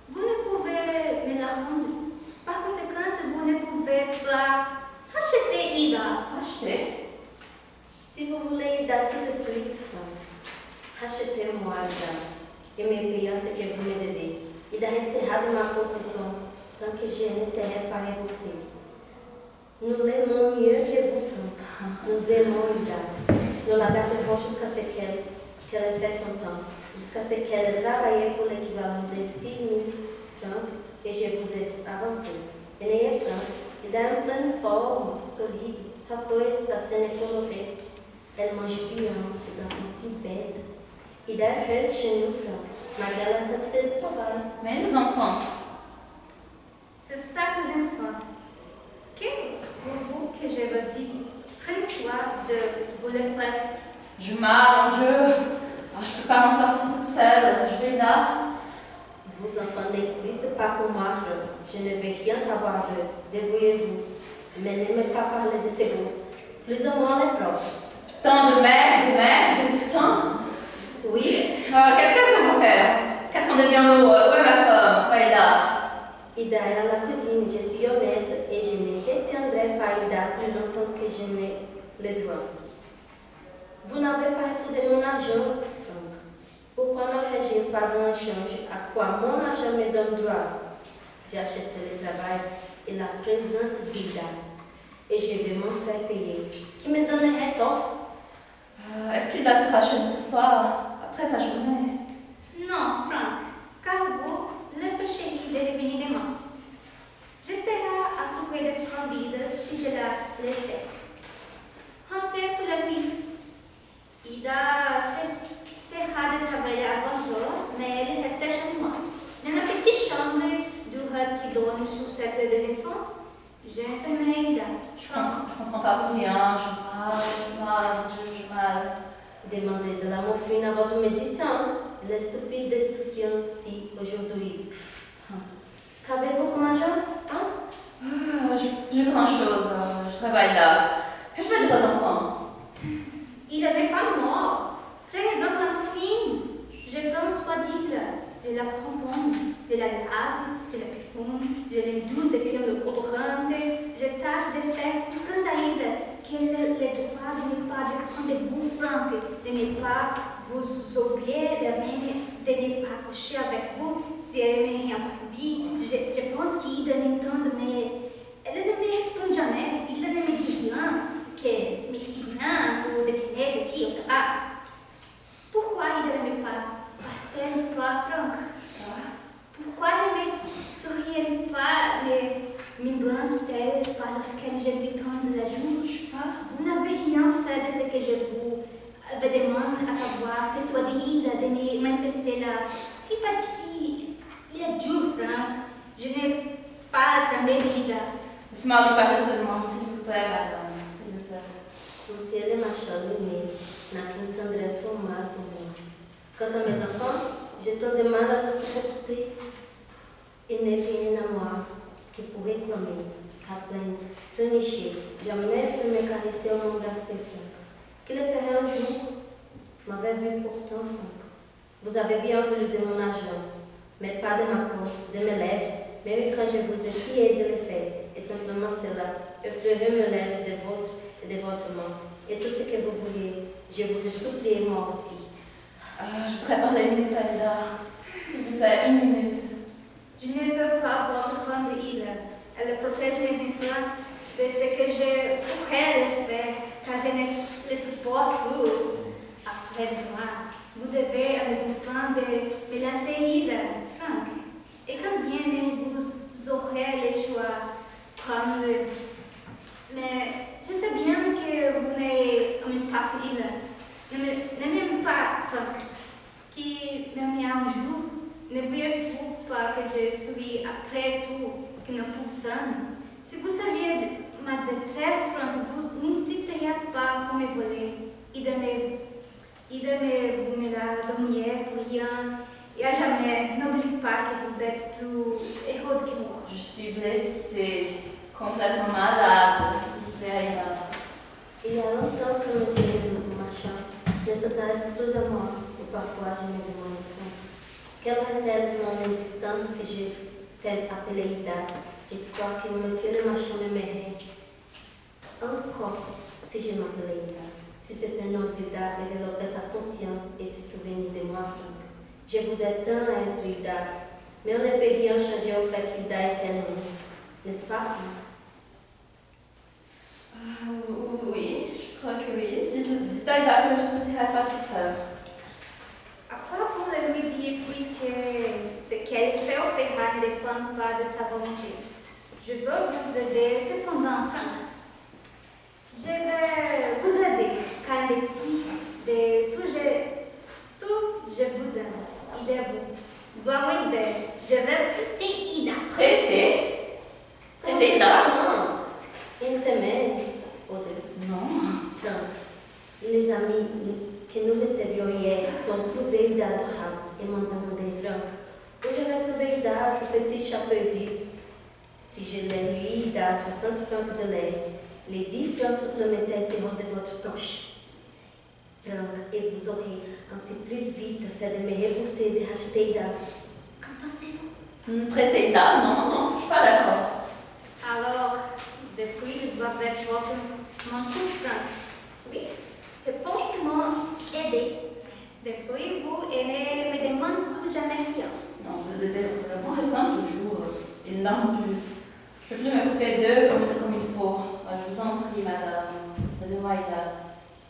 vous ne pouvez me la rendre. Par conséquent, vous ne pouvez pas acheter Hilda. Acheter? Si vous voulez Rachetez-moi, Ida, et me payez ce que vous me devez. Ida restera de ma possession tant que je ne serai pas repoussée. Nous l'aimons mieux que vous, Franck. Nous aimons Ida. Nous la garderons jusqu'à ce qu'elle ait fait son temps, jusqu'à ce qu'elle ait travaillé pour l'équivalent de 6 000 francs et je vous ai avancé. Elle est pleine, il a une pleine forme, solide, sa peau et sa scène est colorée. Elle mange bien, ses dents sont si belles. Il est heureuse chez nous, Franck, malgré la quantité de travail. Mais les enfants, C'est ça que j'entends. Que voulez-vous que je vous dise? Prenez soin de vous le faire. j'ai mal, mon Dieu. Oh, je peux pas m'en sortir toute seule. Je vais là. Vos enfants n'existent pas pour moi, Franck. Je ne veux rien savoir d'eux. Débrouillez-vous. Mais n'aimez pas parler de ces gosses. Plus ou moins les propres. Tant de merde, putain. Oui, Qu'est-ce qu'on va faire? Qu'est-ce qu'on devient nous? Où est ma femme? Où est là? Ida est à la cuisine, je suis honnête et je ne retiendrai pas Ida plus longtemps que je n'ai le droit. Vous n'avez pas refusé mon argent, Franck. Pourquoi n'aurais-je pas un échange à quoi mon argent me donne droit? J'achète le travail et la présence d'Ida et je vais m'en faire payer. Qui me donnerait tort? Est-ce qu'il doit se fâcher ce soir, après sa journée? Non, Franck, car vous l'empêcherez de revenir demain. Je serai assurée d'être vide si je la laissais. Rentrez pour la nuit. Ida cessera de travailler avant l'heure, mais elle restait chez moi. Dans la petite chambre du hut qui donne sur cette des enfants, j'ai enfermé Ida. Je comprends pas rien. J'ai mal, mon Dieu, j'ai mal. Demandez de la morphine à votre médecin. Il est stupide de souffrir aussi aujourd'hui. Qu'avez-vous comme argent? Plus grand-chose. Je travaille là. Que je fais aux enfants? Il n'est pas mort. Prenez donc la morphine. Je prends soin d'Ida. Je la prends, je la lave, je la perfume, je l'enduise de crème odorante, je tâche de faire comprendre à Ida qu'elle a le droit de ne pas dépendre de vous, Franck, de ne pas vous oublier, de ne pas coucher avec vous si elle ne rien pour lui. Je pense qu'Ida m'entend, mais elle ne me répond jamais. Ida ne me dit rien, que merci bien pour décliner ceci ou cela. Pourquoi Ida ne me parle pas, Franck? Pourquoi ne me sourit pas, ne m'embrasse-t-elle pas lorsqu'elle je lui tends la joue? Vous n'avez rien fait de ce que je vous demande, à savoir persuader Ida de me manifester la sympathie. Il est dur, Franck. Je n'ai pas tremblé d'Ida. Laissez-moi lui parler seulement, s'il vous plaît, madame, s'il vous plaît. Você é demasiado humilde, n'a qu'une tendresse formale pour moi. Quant à mes enfants, je te demande à vous supporter. Ils ne viennent à moi que pour réclamer, sa plainte, pleurnicher, jamais pour me caresser ou m'embrasser, Franck. Qu'il le ferait un jour, m'avait vu pourtant, Franck. Vous avez bien voulu de mon argent, mais pas de ma peau, de mes lèvres, même quand je vous ai prié de le faire, et simplement cela, effleurer mes lèvres de votre et de votre main. Et tout ce que vous vouliez, je vous ai supplié moi aussi. Je voudrais parler une minute à Ida. S'il vous plaît, une minute. Je ne peux pas votre rendre Ida. Elle protège mes enfants de ce que je pourrais les faire, car je ne les supporte plus. Après de moi, vous devez à mes enfants de laisser Ida, Franck. Et combien vous aurez le choix prendre. Mais je sais bien que vous n'aimez pas Ida. Ne m'aimez pas, Franck. Qui m'aimez un jour. Ne voyez-vous pas que je suis après tout que nous pouvons? Si vous saviez ma détresse, Franck, vous n'insisteriez pas pour me voler. Ida me voulera dormir pour rien et à jamais. N'oubliez pas que vous êtes plus heureux que moi. Je suis blessée, complètement malade. S'il vous plaît, Ida. Il y a longtemps que monsieur Marchand ne s'intéresse plus à moi, et parfois je me demande, quelle est-elle mon existence si je t'ai appelée Ida? Je crois que monsieur le Marchand m'aimerait encore si je m'appelais Ida. si ce prénom d'Hilda enveloppait sa conscience et ses souvenirs de moi, Franck. Je voudrais tant être Hilda, mais on ne peut rien changer au fait qu'Hilda est tellement, n'est-ce pas, Franck? Oui, je crois que oui. Die tijd daar dus hij pas tout seul. À quoi bon le lui dire puisque ce qu'elle fait au Ferrari ne dépend pas de sa volonté? Je veux vous aider, cependant, Franck. Je vais vous aider, car de tout, je vous aime. Il est vous. Dois m'aider. Je vais prêter Ida. Prêter? Prêter Ida? Une semaine ou deux. Non. Franck, les amis que nous recevions hier sont trouvés Ida adorable et m'ont demandé, Franck, où je vais trouver Ida, ce petit chat perdu? Si je l'ai lui, Ida, 60 francs de lait, les 10 francs supplémentaires seront de votre poche. Franck, et vous aurez ainsi plus vite fait de me rembourser et de racheter Ida. Qu'en pensez-vous? Prêter Ida? Non, je suis pas d'accord. Alors, depuis, je dois faire mon tour, Franck. Oui, je pense m'aider. Depuis, vous ne me demandez plus jamais rien. Non, c'est le désir. On réclame toujours. Une norme plus. Je peux plus m'occuper d'eux comme il faut. Je vous en prie, madame. Donnez-moi Ida.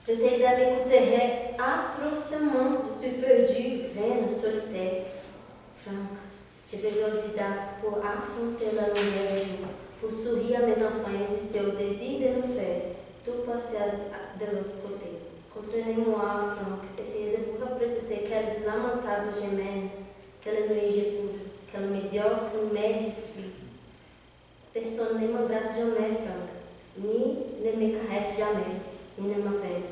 Peut-être Ida m'écouterait atrocement. Je suis perdue, vaine, solitaire. Franck, j'ai besoin d'Ida pour affronter la lumière du jour, pour sourire à mes enfants et insister au désir de nous faire tout passer de l'autre côté. Comprenez-moi, Franck, essayez de vous représenter quelle lamentable gemelle, quelle nuit j'éprouve, quelle médiocre mère je suis. Personne ne m'embrasse jamais, Franck, ni ne me caresse jamais, ni ne m'appelle.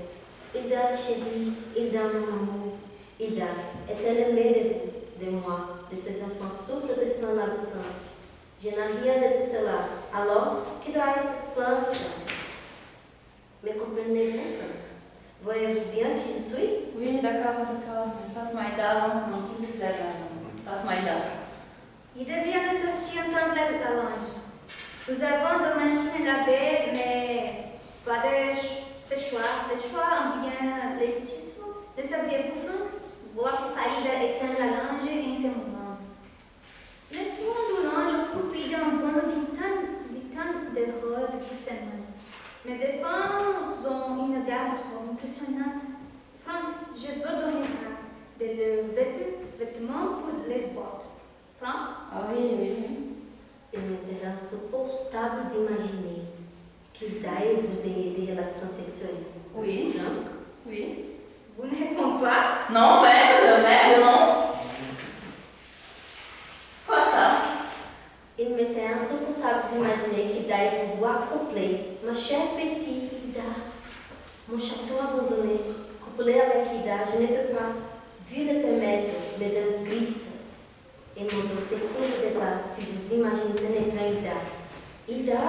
Ida, chérie, Ida, mon amour, Ida, est-elle aimée de moi, de ses enfants souffrent de son absence? Je n'ai rien de tout cela, alors qui doit être plein, Franck? Me comprenez-vous, Franck? Voyez-vous bien qui je suis? Oui, d'accord. Passe-moi Ida. Non, s'il vous plaît, passe-moi Ida. Il vient de sortir entendre la linge. Nous avons de machines à laver, mais pas de séchoir. Le choix en bien les tissus. Le saviez-vous, Franck? Voilà pourquoi Ida éteint la linge en ce moment. Le soin du linge occupe un bon temps de rôle de semaine. Mes enfants ont une garde-robe impressionnante. Franck, je veux donner de vêtements pour les boîtes. Franck? Ah oui. Il me serait insupportable d'imaginer qu'Ida vous ait des relations sexuelles. Oui. Franck? Oui. Vous ne répondez pas? Non, merde, non. C'est quoi ça? Il me serait insupportable d'imaginer qu'Ida vous voit couplée. Ma chère petite Ida, mon château abandonné, couplé avec Ida, je ne peux pas, vu le permettre, mes dents grises et mon dos s'écoule de glace si vous imaginez pénétrer Ida. Ida,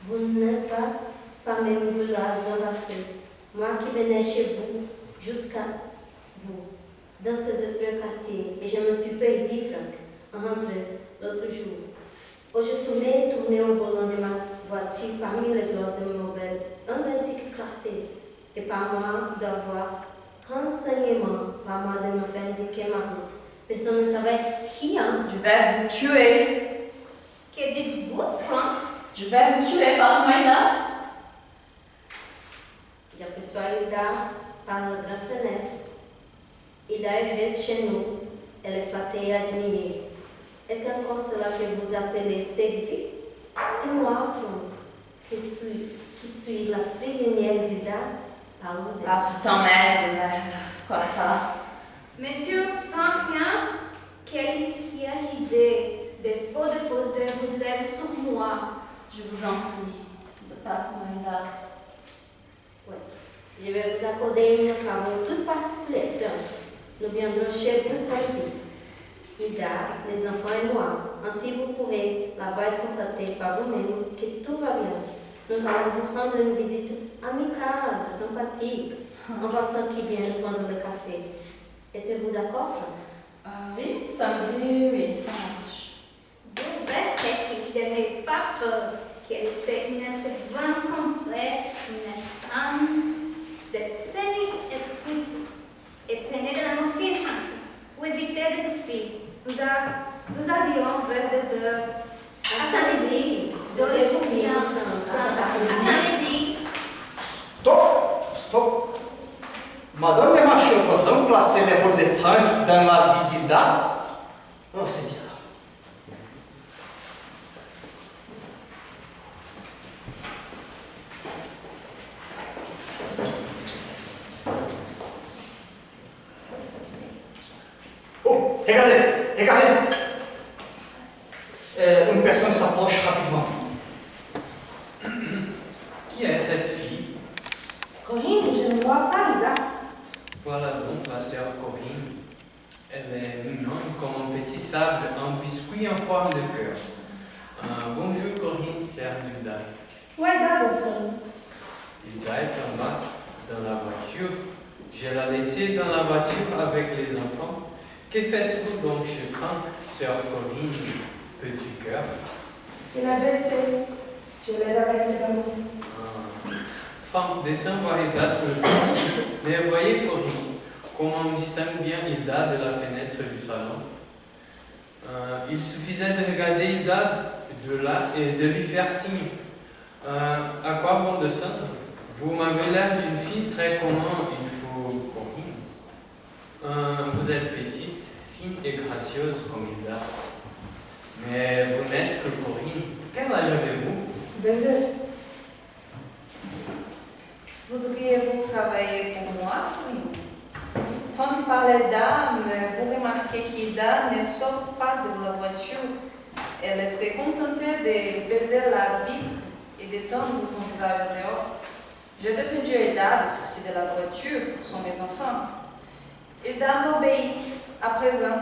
vous n'êtes pas même vouloir l'embrasser. Moi qui venais chez vous, jusqu'à vous, dans ce heureux quartier, et je me suis perdue, Franck, en rentrant l'autre jour. Où je tournais au volant de ma voiture parmi les blocs de mobile, un dentique classé, et par moi d'avoir renseignement, par moi de me faire indiquer ma route. Personne ne savait rien. Je vais vous tuer. Que dites-vous, Franck? Je vais vous tuer, passe-moi Ida. J'aperçois Ida par la grande fenêtre. Ida est venue chez nous. Elle est flattée et admirée. Est-ce qu'encore cela que vous appelez servir? C'est moi, Franck, qui suis la prisonnière d'Ida. Parlons d'elle. Ah putain, merde, c'est quoi ça? Monsieur Franck vient qu'elle y agit des faux déposés vous lèvent sur moi. Je vous en prie, de passe-moi Ida. Oui. Je vais vous accorder une faveur toute particulière, Franck. Nous viendrons chez vous samedi. Ida, les enfants et moi. Ainsi, vous pourrez l'avoir constaté par vous-même que tout va bien. Nous allons vous rendre une visite amicale, sympathique, en pensant qu'il vient de prendre le café. Êtes-vous d'accord, Franck? Oui, samedi, oui, ça marche. Vous verrez qu'il n'avait pas peur, qu'elle c'est une servante complète, une femme Prenez de la morphine, Frank, pour éviter de souffrir. Nous avions vers des heures. À samedi, donnez-vous bien. À samedi. Stop! Madame le Marchand veut remplacer le rôle de Frank dans la vie d'Hilda? Oh, c'est bizarre. Oh, regardez! Une personne s'approche rapidement. Qui est cette fille? Corinne, je ne vois pas, Hilda. Voilà donc la sœur Corinne. Elle est mignonne comme un petit sable, un biscuit en forme de cœur. Bonjour Corinne, sœur Hilda. Où est Hilda, bon sang? Hilda est en bas, dans la voiture. Je l'ai laissée dans la voiture avec les enfants. Que faites-vous donc chez Frank, sœur Corinne, petit cœur? Il a baissé. Je l'aide avec les gamins. Frank descend voir Hilda sur le toit. Mais voyez Corinne, comment on distingue bien Hilda de la fenêtre du salon. Il suffisait de regarder Hilda de là et de lui faire signe. À quoi bon descendre? Vous m'avez l'air d'une fille très commune, il faut Corinne. Vous êtes petite, fine et gracieuse comme Hilda. Mais vous n'êtes que Corinne. Quel âge avez-vous? 22. Voudriez-vous travailler pour moi? Oui. Franck parlait d'âme, vous remarquez qu'Ida ne sort pas de la voiture. Elle s'est contentée de baiser la vitre et d'étendre son visage dehors. J'ai défendu Ida de sortir de la voiture, sont mes enfants. Ida m'obéit. À présent,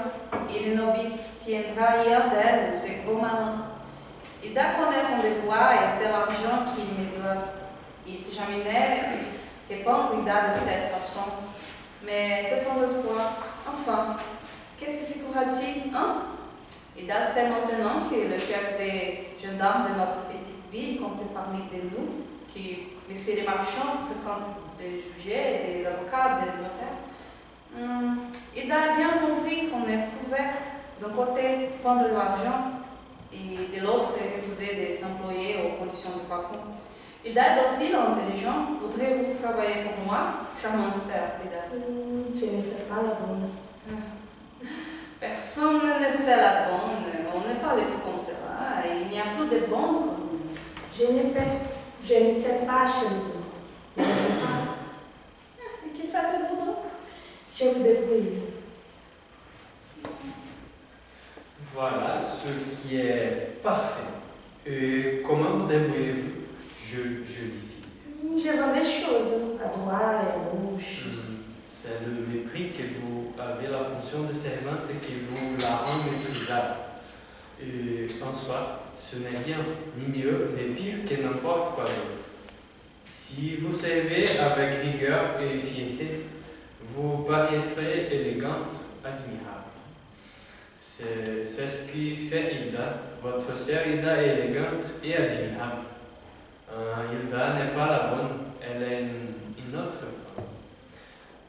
il n'obtiendra rien d'elle, c'est gros malin. Ida connaît son devoir et c'est l'argent qu'il me doit. Il s'imaginait répondre Ida de cette façon. Mais c'est sans espoir. Enfin, qu'est-ce que figura-t-il, hein? Ida sait maintenant que le chef des gendarmes de notre petite ville compte parmi nous, que messieurs les marchands fréquentent des juges et des avocats, des notaires. Ida a bien compris qu'on ne pouvait d'un côté prendre l'argent et de l'autre refuser de s'employer aux conditions du patron. Ida est docile, intelligent. Voudrez-vous travailler pour moi, charmante sœur, Ida? Je ne fais pas la bonne. Personne ne fait la bonne. On n'est pas les plus comme cela. Il n'y a plus de bonnes comme nous. Je ne sais pas chez les autres. Je ne sais pas. Et que faites-vous donc? Je me débrouille. Voilà ce qui est parfait. Et comment vous débrouillez-vous, jolie fille? Je vends des choses à droite et à gauche. C'est le mépris que vous avez la fonction de servante qui vous la rend méprisable. Et en soi, ce n'est rien, ni mieux, ni pire que n'importe quoi d'autre. Si vous servez avec rigueur et fierté, vous paraîtrez élégante, admirable. C'est ce qui fait Hilda. Votre sœur Hilda est élégante et admirable. Hilda n'est pas la bonne, elle est une autre femme.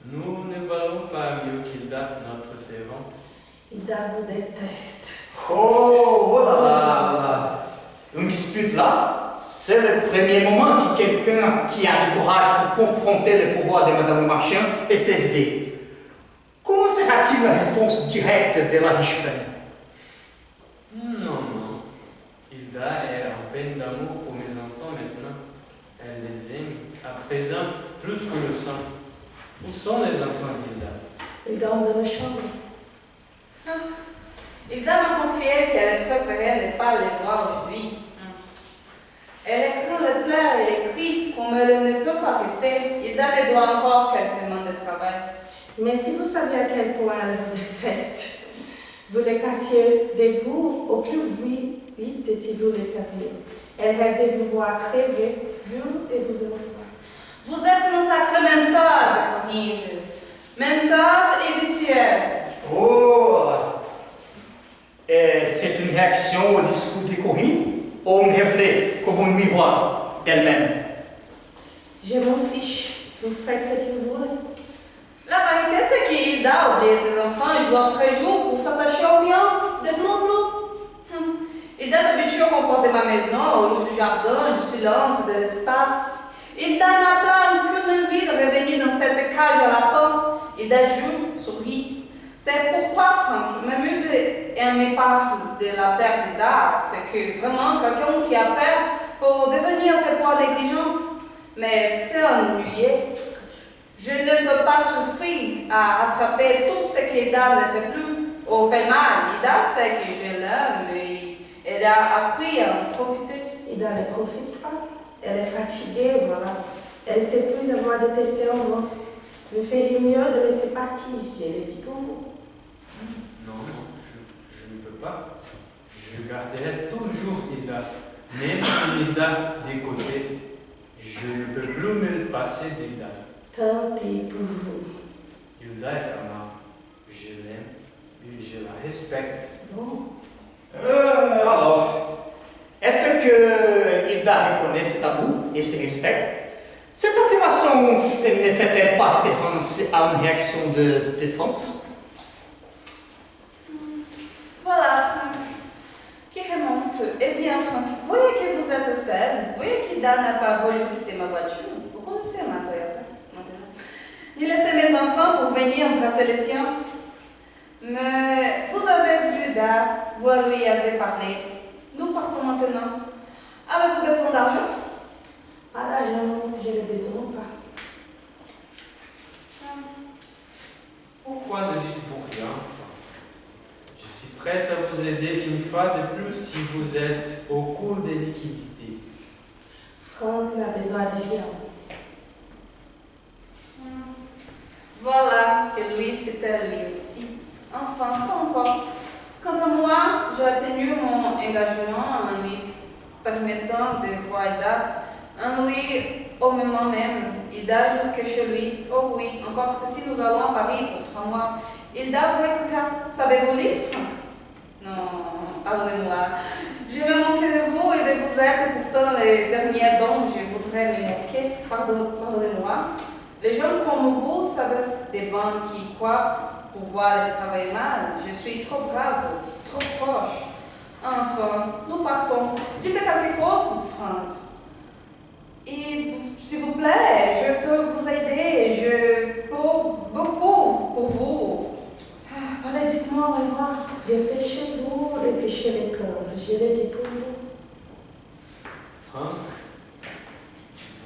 Nous ne valons pas mieux qu'Hilda, notre servante. Hilda vous déteste. Oh là là! Une dispute là, c'est le premier moment que quelqu'un qui a du courage pour confronter le pouvoir de Madame le Marchand et ses idées. Comment sera-t-il la réponse directe de la riche femme? Non. Hilda est en peine d'amour pour mes enfants maintenant. Elle les aime, à présent, plus que le sang. Où sont les enfants d'Hilda? Ils dorment dans la chambre. Hilda m'a confié qu'elle préférait ne pas les voir aujourd'hui. Elle craint le pleurs et les cris, comme elle ne peut pas rester. Hilda me doit encore qu'elle se demande de travail. Mais si vous saviez à quel point elle vous déteste, vous l'écartiez de vous au plus vite si vous le saviez. Elle rêve de vous voir crever, vous et vos enfants. Vous êtes une sacrée menteuse, Corinne. Menteuse et vicieuse. Oh! C'est une réaction au discours de Corinne ou un reflet comme un miroir d'elle-même? Je m'en fiche. Vous faites ce que vous voulez. La vérité, c'est qu'il a oublié ses enfants jour après jour pour s'attacher au bien de Blond. Il s'habitue au confort de ma maison, au luxe du jardin, du silence, de l'espace. Il n'a pas aucune envie de revenir dans cette cage à lapin. Il joue, sourit. C'est pourquoi Franck m'amuse et me parle de la perte d'art. C'est que vraiment quelqu'un qui a peur pour devenir ce poids négligent. Mais c'est ennuyé. Je ne peux pas suffire à rattraper tout ce qu'Ida ne fait plus ou fait mal. Ida sait que je l'aime et elle a appris à en profiter. Ida ne profite pas. Elle est fatiguée, voilà. Elle s'épuise à avoir détesté en moi. Vous feriez mieux de laisser partir, je l'ai dit pour vous. Non, je ne peux pas. Je garderai toujours Ida. Même si Ida des côtés, je ne peux plus me passer d'Ida. Tant pis pour vous. Hilda est comme je l'aime et je la respecte. Bon. Alors, est-ce que Hilda reconnaît cet amour et se respecte? Cette affirmation ne fait-elle pas référence à une réaction de défense? Voilà, Franck, qui remonte. Eh bien, Franck, voyez que vous êtes seul. Voyez qu'Ida n'a pas voulu quitter ma voiture. Vous connaissez ma Toyota. J'ai laissé mes enfants pour venir embrasser les siens. Mais vous avez vu Ida, vous lui avez parlé. Nous partons maintenant. Avez-vous besoin d'argent? Pas d'argent, je n'ai besoin pas. Pourquoi ne dites-vous rien? Je suis prête à vous aider une fois de plus si vous êtes au cours des liquidités. Franck n'a besoin de rien. Voilà que lui, c'était lui aussi. Enfin, peu importe. Quant à moi, j'ai tenu mon engagement en lui permettant de voir Ida, en lui au moment même, Ida jusque chez lui. Oh oui, encore ceci, nous allons à Paris pour 3 mois. Ida vous écrira. Savez-vous lire? Non, pardonnez-moi. Je me manquais de vous et de vous aider, pourtant les derniers dont je voudrais me moquer. Pardonnez-moi. Les gens comme vous savent des gens qui croient pouvoir les travailler mal. Je suis trop brave, trop proche. Enfin, nous partons. Dites quelque chose, Franck. Et s'il vous plaît, je peux vous aider. Je peux beaucoup pour vous. Allez, dites-moi au revoir. Dépêchez-vous, réfléchissez l'école. Je l'ai dit pour vous. Franck,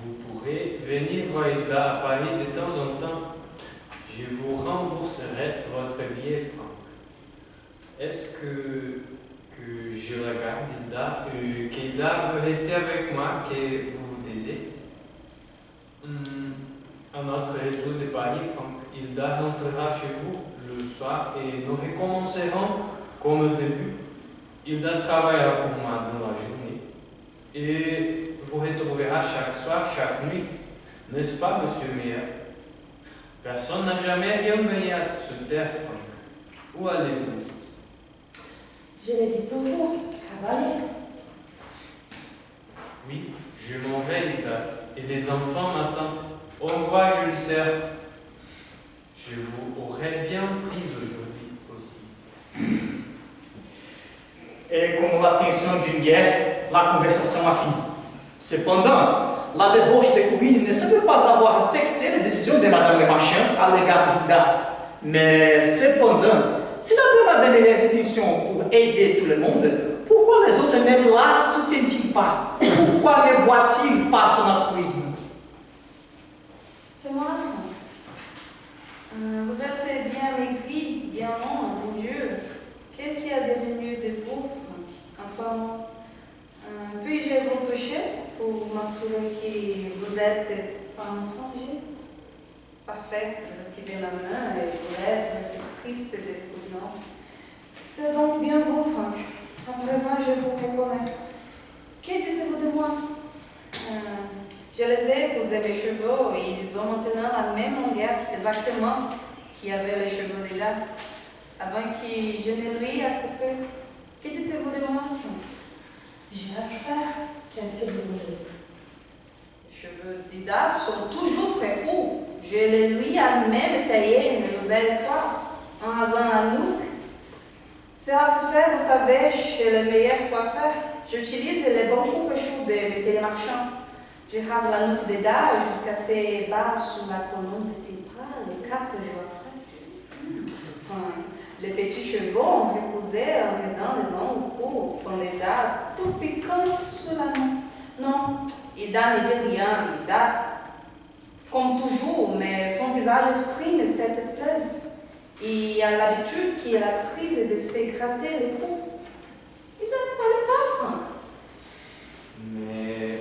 vous pourrez venir voir Ida à Paris de temps en temps. Je vous rembourserai votre billet, Franck. Est-ce que je la garde, Hilda, qu'Hilda veut rester avec moi, que vous vous taisez? À notre retour de Paris, Franck, Hilda rentrera chez vous le soir et nous recommencerons comme au début. Hilda travaillera pour moi dans la journée et vous retrouvera chaque soir, chaque nuit. N'est-ce pas, monsieur Meyer? Personne n'a jamais rien gagné à se taire, Franck. Où allez-vous? Je l'ai dit pour vous, travailler. Oui, je m'en vais, Hilda, et les enfants m'attendent. Au revoir, Jules Serre. Je vous aurais bien prise aujourd'hui aussi. Et comme la tension d'une guerre, la conversation a fini. Cependant, la débauche de Corinne ne semble pas avoir affecté les décisions de Madame le Marchand à l'égard d'Hilda. Mais cependant, si la dame a de meilleures intentions pour aider tout le monde, pourquoi les autres ne la soutiennent-ils pas? Pourquoi ne voient-ils pas son altruisme? C'est moi, Franck. Vous êtes bien maigri, bien long, mon Dieu. Qu'est-ce qui est devenu de vous, Franck, en 3 mois? Puis-je vous toucher pour m'assurer que vous êtes pas en songe? Parfait, vous esquivez la main et vos lèvres se crispent de prudence. C'est donc bien vous, Franck. À présent, je vous reconnais. Que dites-vous de moi? Je les ai posé mes cheveux et ils ont maintenant la même longueur exactement qu'il y avait les cheveux déjà, avant que je ne lui ai coupé. Que dites-vous de moi? Je vais le faire. Qu'est-ce que vous voulez? cheveux d'Ida sont toujours très courts. Je les lui ai même taillés une nouvelle fois, en rasant la nuque. Ça se fait, vous savez, chez les meilleurs coiffeurs. J'utilise les bons coupes-choux de monsieur les marchands. Je rase la nuque d'Ida jusqu'à ses bas sous la colonne de tes bras les 4 jours après. Les petits cheveux ont reposé en aidant le long cou au fond d'Ida, tout piquant sur la main. Non, Ida ne dit rien. Ida, comme toujours, mais son visage exprime cette plainte. Il a l'habitude qu'il a prise de se gratter les cou. Ida ne parlait pas, Franck. Mais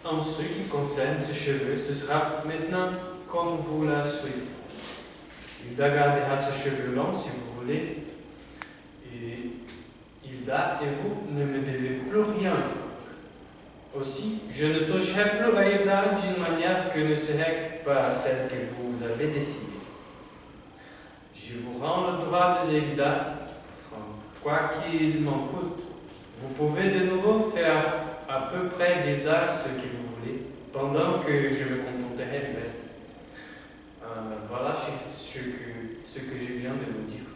en ce qui concerne ses cheveux, ce sera maintenant comme vous la souhaitez. Hilda gardera ses cheveux longs si vous voulez. Et Hilda et vous ne me devez plus rien. Aussi, je ne toucherai plus à Hilda d'une manière que ne serait pas celle que vous avez décidée. Je vous rends le droit de Hilda, quoi qu'il m'en coûte. Vous pouvez de nouveau faire à peu près d'Hilda ce que vous voulez, pendant que je me contenterai du reste. Voilà ce que je viens de vous dire.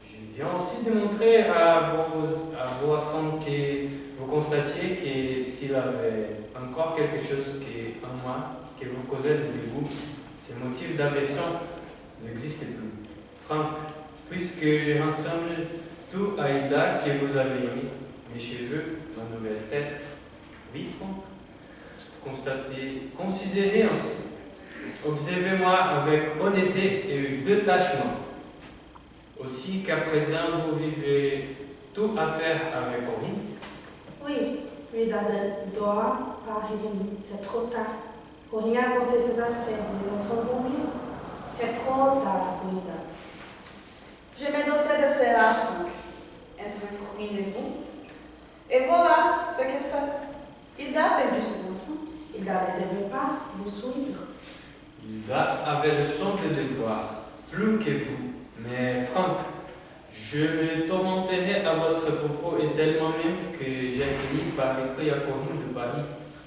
Je viens aussi de montrer à vos enfants que vous constatiez que s'il avait encore quelque chose en moi que vous causez de dégoût, ces motifs d'aversion n'existent plus. Franck, puisque je rassemble tout à Hilda que vous avez aimé, mes cheveux, ma nouvelle tête, oui, Franck, considérez ainsi. Observez-moi avec honnêteté et détachement. Aussi qu'à présent vous vivez tout à faire avec Corinne. Oui, Ida doit pas revenir, c'est trop tard. Corinne a apporté ses affaires, les enfants vont mieux. C'est trop tard pour Ida. Je me doutais de cela, Franck, entre Corinne et vous. Et voilà ce qu'elle fait. Ida a perdu ses enfants. Ida ne devait pas vous suivre. Hilda avait le son de devoir, plus que vous. Mais Franck, je me tourmenterai à votre propos et tellement même que j'ai fini par écrire à Corinne de Paris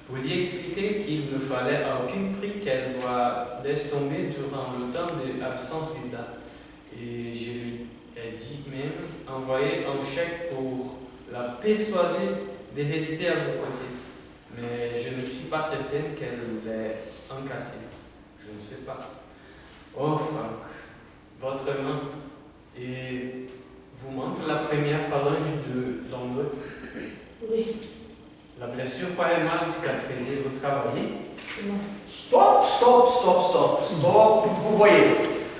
pour lui expliquer qu'il ne fallait à aucun prix qu'elle laisse tomber durant le temps de l'absence d'Hilda. Et je lui ai dit même envoyer un chèque pour la persuader de rester à vos côtés. Mais je ne suis pas certaine qu'elle l'ait encaissé. Je ne sais pas. Oh, Franck, votre main, et vous manque la première phalange de l'ombre. Oui. La blessure paraît mal cicatrisée. Vous travaillez? Non. Stop. Vous voyez,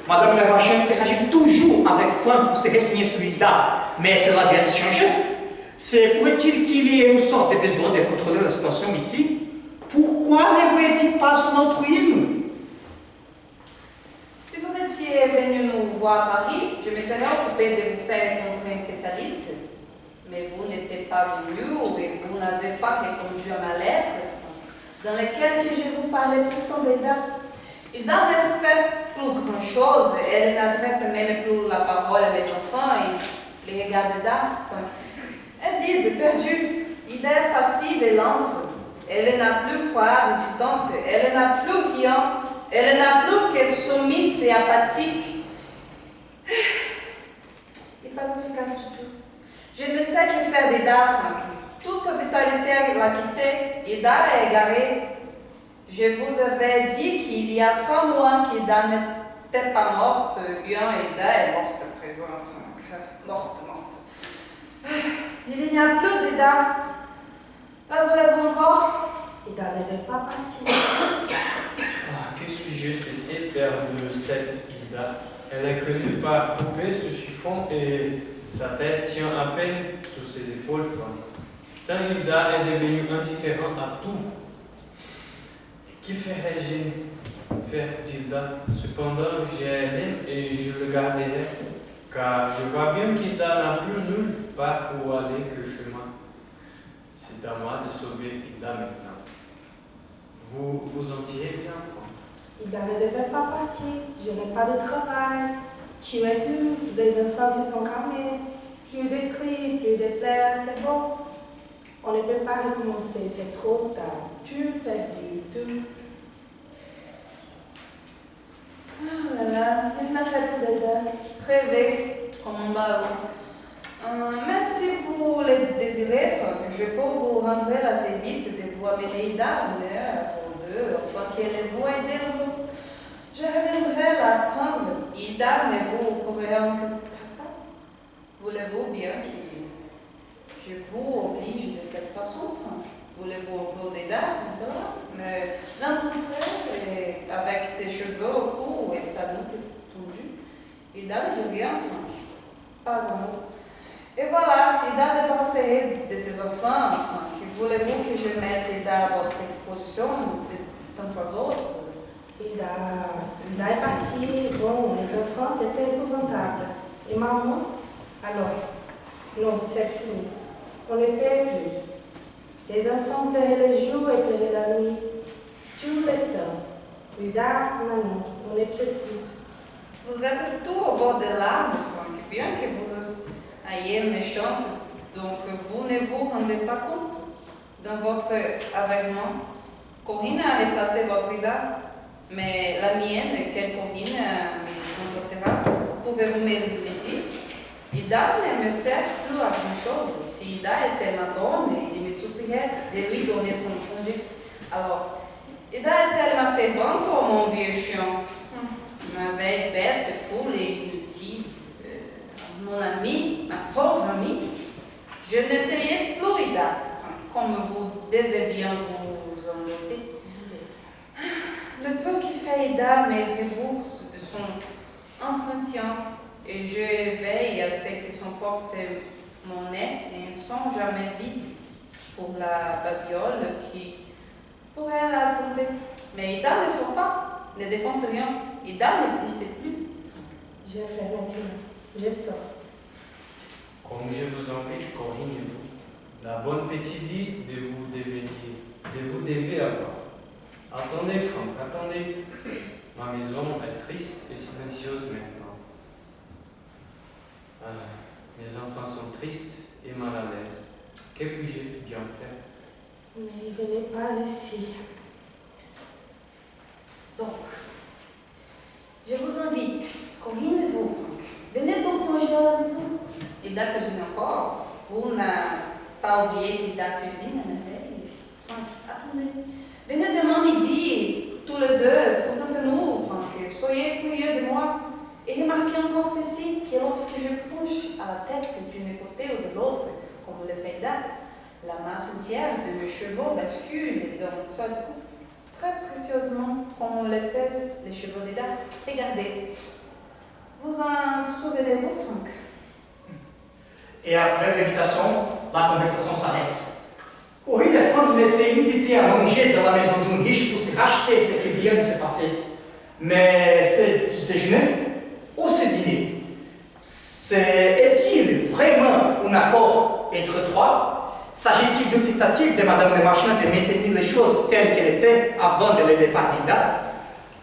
Madame la Marchand interagit toujours avec Franck pour se renseigner sur Hilda, mais cela vient de changer. C'est pourrait-il qu'il y ait une sorte de besoin de contrôler la situation ici? Pourquoi ne voyait-il pas son altruisme? Si vous étiez venu nous voir à Paris, je me serais occupée de vous faire rencontrer un spécialiste. Mais vous n'étiez pas venu et vous n'avez pas répondu à ma lettre, dans laquelle je vous parlais pourtant d'Hilda. Hilda ne fait plus grand-chose, elle n'adresse même plus la parole à mes enfants et les regards d'Hilda. Elle est vide, perdue. Hilda est passive et lente. Elle n'a plus froide ou distante. Elle n'a plus rien. Elle n'a plus que soumise et apathique. Et pas efficace du tout. Je ne sais que faire d'Hilda, Franck. Toute vitalité l'a quittée. Hilda est égarée. Je vous avais dit qu'il y a 3 mois qu'Hilda n'était pas morte. Bien, Hilda est morte à présent, Franck. Morte. Il n'y a plus d'Hilda. La voulez-vous encore? Ida ne devait pas partir. Que suis-je cessé faire de cette Hilda? Elle est connue par couper ce chiffon et sa tête tient à peine sous ses épaules. Tant Hilda est devenue indifférente à tout. Que ferais-je faire d'Hilda? Cependant, je l'aime et je le garderai, car je vois bien qu'Hilda n'a plus nulle part où aller que chez moi. C'est à moi de sauver Hilda maintenant. Vous vous en tirez bien, Franck? Ida ne devait pas partir. Je n'ai pas de travail. Tu es tout. Les enfants se sont calmés. Plus de cris, plus de pleurs, c'est bon. On ne peut pas recommencer, c'est trop tard. Tout perdu, tout. Oh là là, il m'a fait pour l'aider. Rêver comme un ballon. Mais si vous le désirez, je peux vous rendre la service de vous amener Ida une heure ou deux, afin qu'elle vous aide un peu. Je reviendrai la prendre. Ida ne vous causera un caca. Voulez-vous bien que je vous oblige de cette façon? Voulez-vous un peu d'Ida comme ça? Mais l'encontrer avec ses cheveux au cou et sa nuque tendue. Ida ne dit rien, pas un mot. Et voilà, Ida débarrasserait de ses enfants. Voulez-vous que je mette Ida à votre exposition de tantas autres? Ida est partie. Bon, les enfants, c'était épouvantable. Et maman? Alors, non, c'est fini. On ne peut plus. Les enfants pleuraient le jour et pleuraient la nuit. Tout le temps. Ida, maman, on ne peut plus. Vous êtes tout au bord des larmes, bien que vous ayez une chance, donc vous ne vous rendez pas compte. Dans votre avènement, Corinne a remplacé votre Ida, mais la mienne, quelle Corinne me remplacera? Pouvez-vous me le dire? Ida ne me sert plus à grand chose. Si Ida était ma bonne, il me suffirait de lui donner son fondu. Alors, Ida est-elle ma servante ou mon vieux chien? Ma vieille bête, foule et inutile. Mon ami, ma pauvre amie, je ne payais plus Ida, comme vous devez bien vous en douter. Le peu qui fait Ida me rembourse de son entretien et je veille à ce que son porte mon nez et ne sont jamais vide pour la babiole qui pourrait la tenter. Mais Ida ne sort pas, ne dépense rien. Ida n'existe plus. Je fais maintenant. Je sors. Comme je vous invite, Corinne et vous, la bonne petite vie de vous devez avoir. Attendez, Franck, attendez. Ma maison est triste et silencieuse maintenant. Mes enfants sont tristes et mal à l'aise. Que puis-je bien faire? Mais venez pas ici. Donc, je vous invite, Corinne et vous, Franck, venez donc manger à la maison. Ida cuisine encore. Vous n'avez pas oublié qu'Ida cuisine à merveille. Franck, attendez. Venez demain midi, tous les deux, fréquentez-nous, Franck. Soyez curieux de moi. Et remarquez encore ceci, que lorsque je penche à la tête d'un côté ou de l'autre, comme le fait Ida, la masse entière de mes chevaux bascule d'un seul coup, très précieusement, comme le pèse les chevaux d'Ida. Regardez. Vous en souvenez-vous, Franck? Et après l'invitation, la conversation s'arrête. Corinne et Franck étaient invités à manger dans la maison d'un riche pour se racheter ce qui vient de se passer. Mais ce déjeuner, ou ce dîner, est-il vraiment un accord entre trois? S'agit-il d'une tentative de Madame le Marchand de maintenir les choses telles qu'elles étaient avant de le départ d'Ida?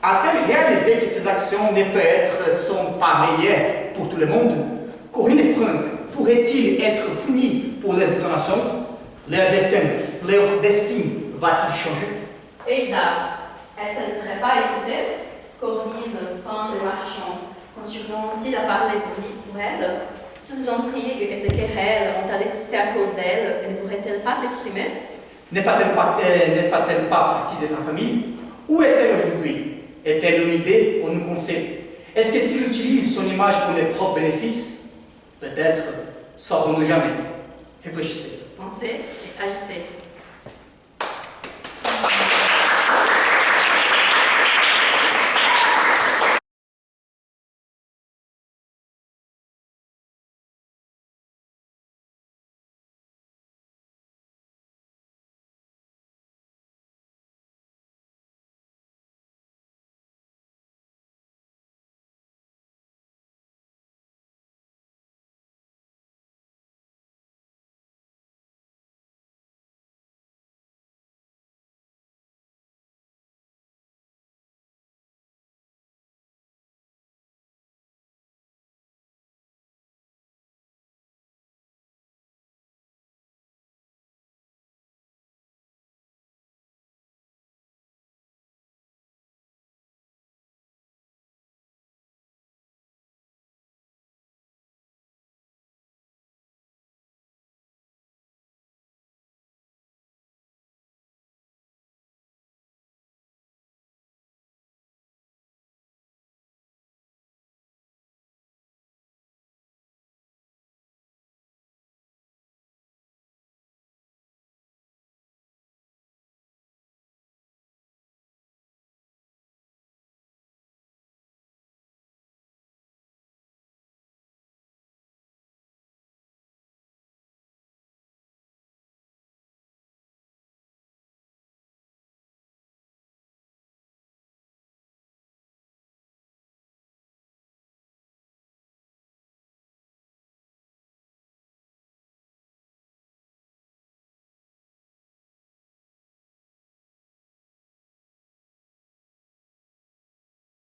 A-t-elle réalisé que ses actions ne sont pas meilleures pour tout le monde? Corinne et Franck pourraient-ils être punis pour les intonations? Leur destin va-t-il changer? Et Ida, elle ne se laisserait pas écouter? Corinne, Franck, le marchand, continueront-ils à parler pour elle? Toutes ces intrigues et ces querelles ont-elles existé à cause d'elle et ne pourraient-elles pas s'exprimer? Ne fait-elle pas partie de ta famille? Où est-elle aujourd'hui? Est-elle une idée ou un conseil? Est-ce qu'il utilise son image pour les propres bénéfices? Peut-être saurons-nous jamais. Réfléchissez. Pensez et agissez.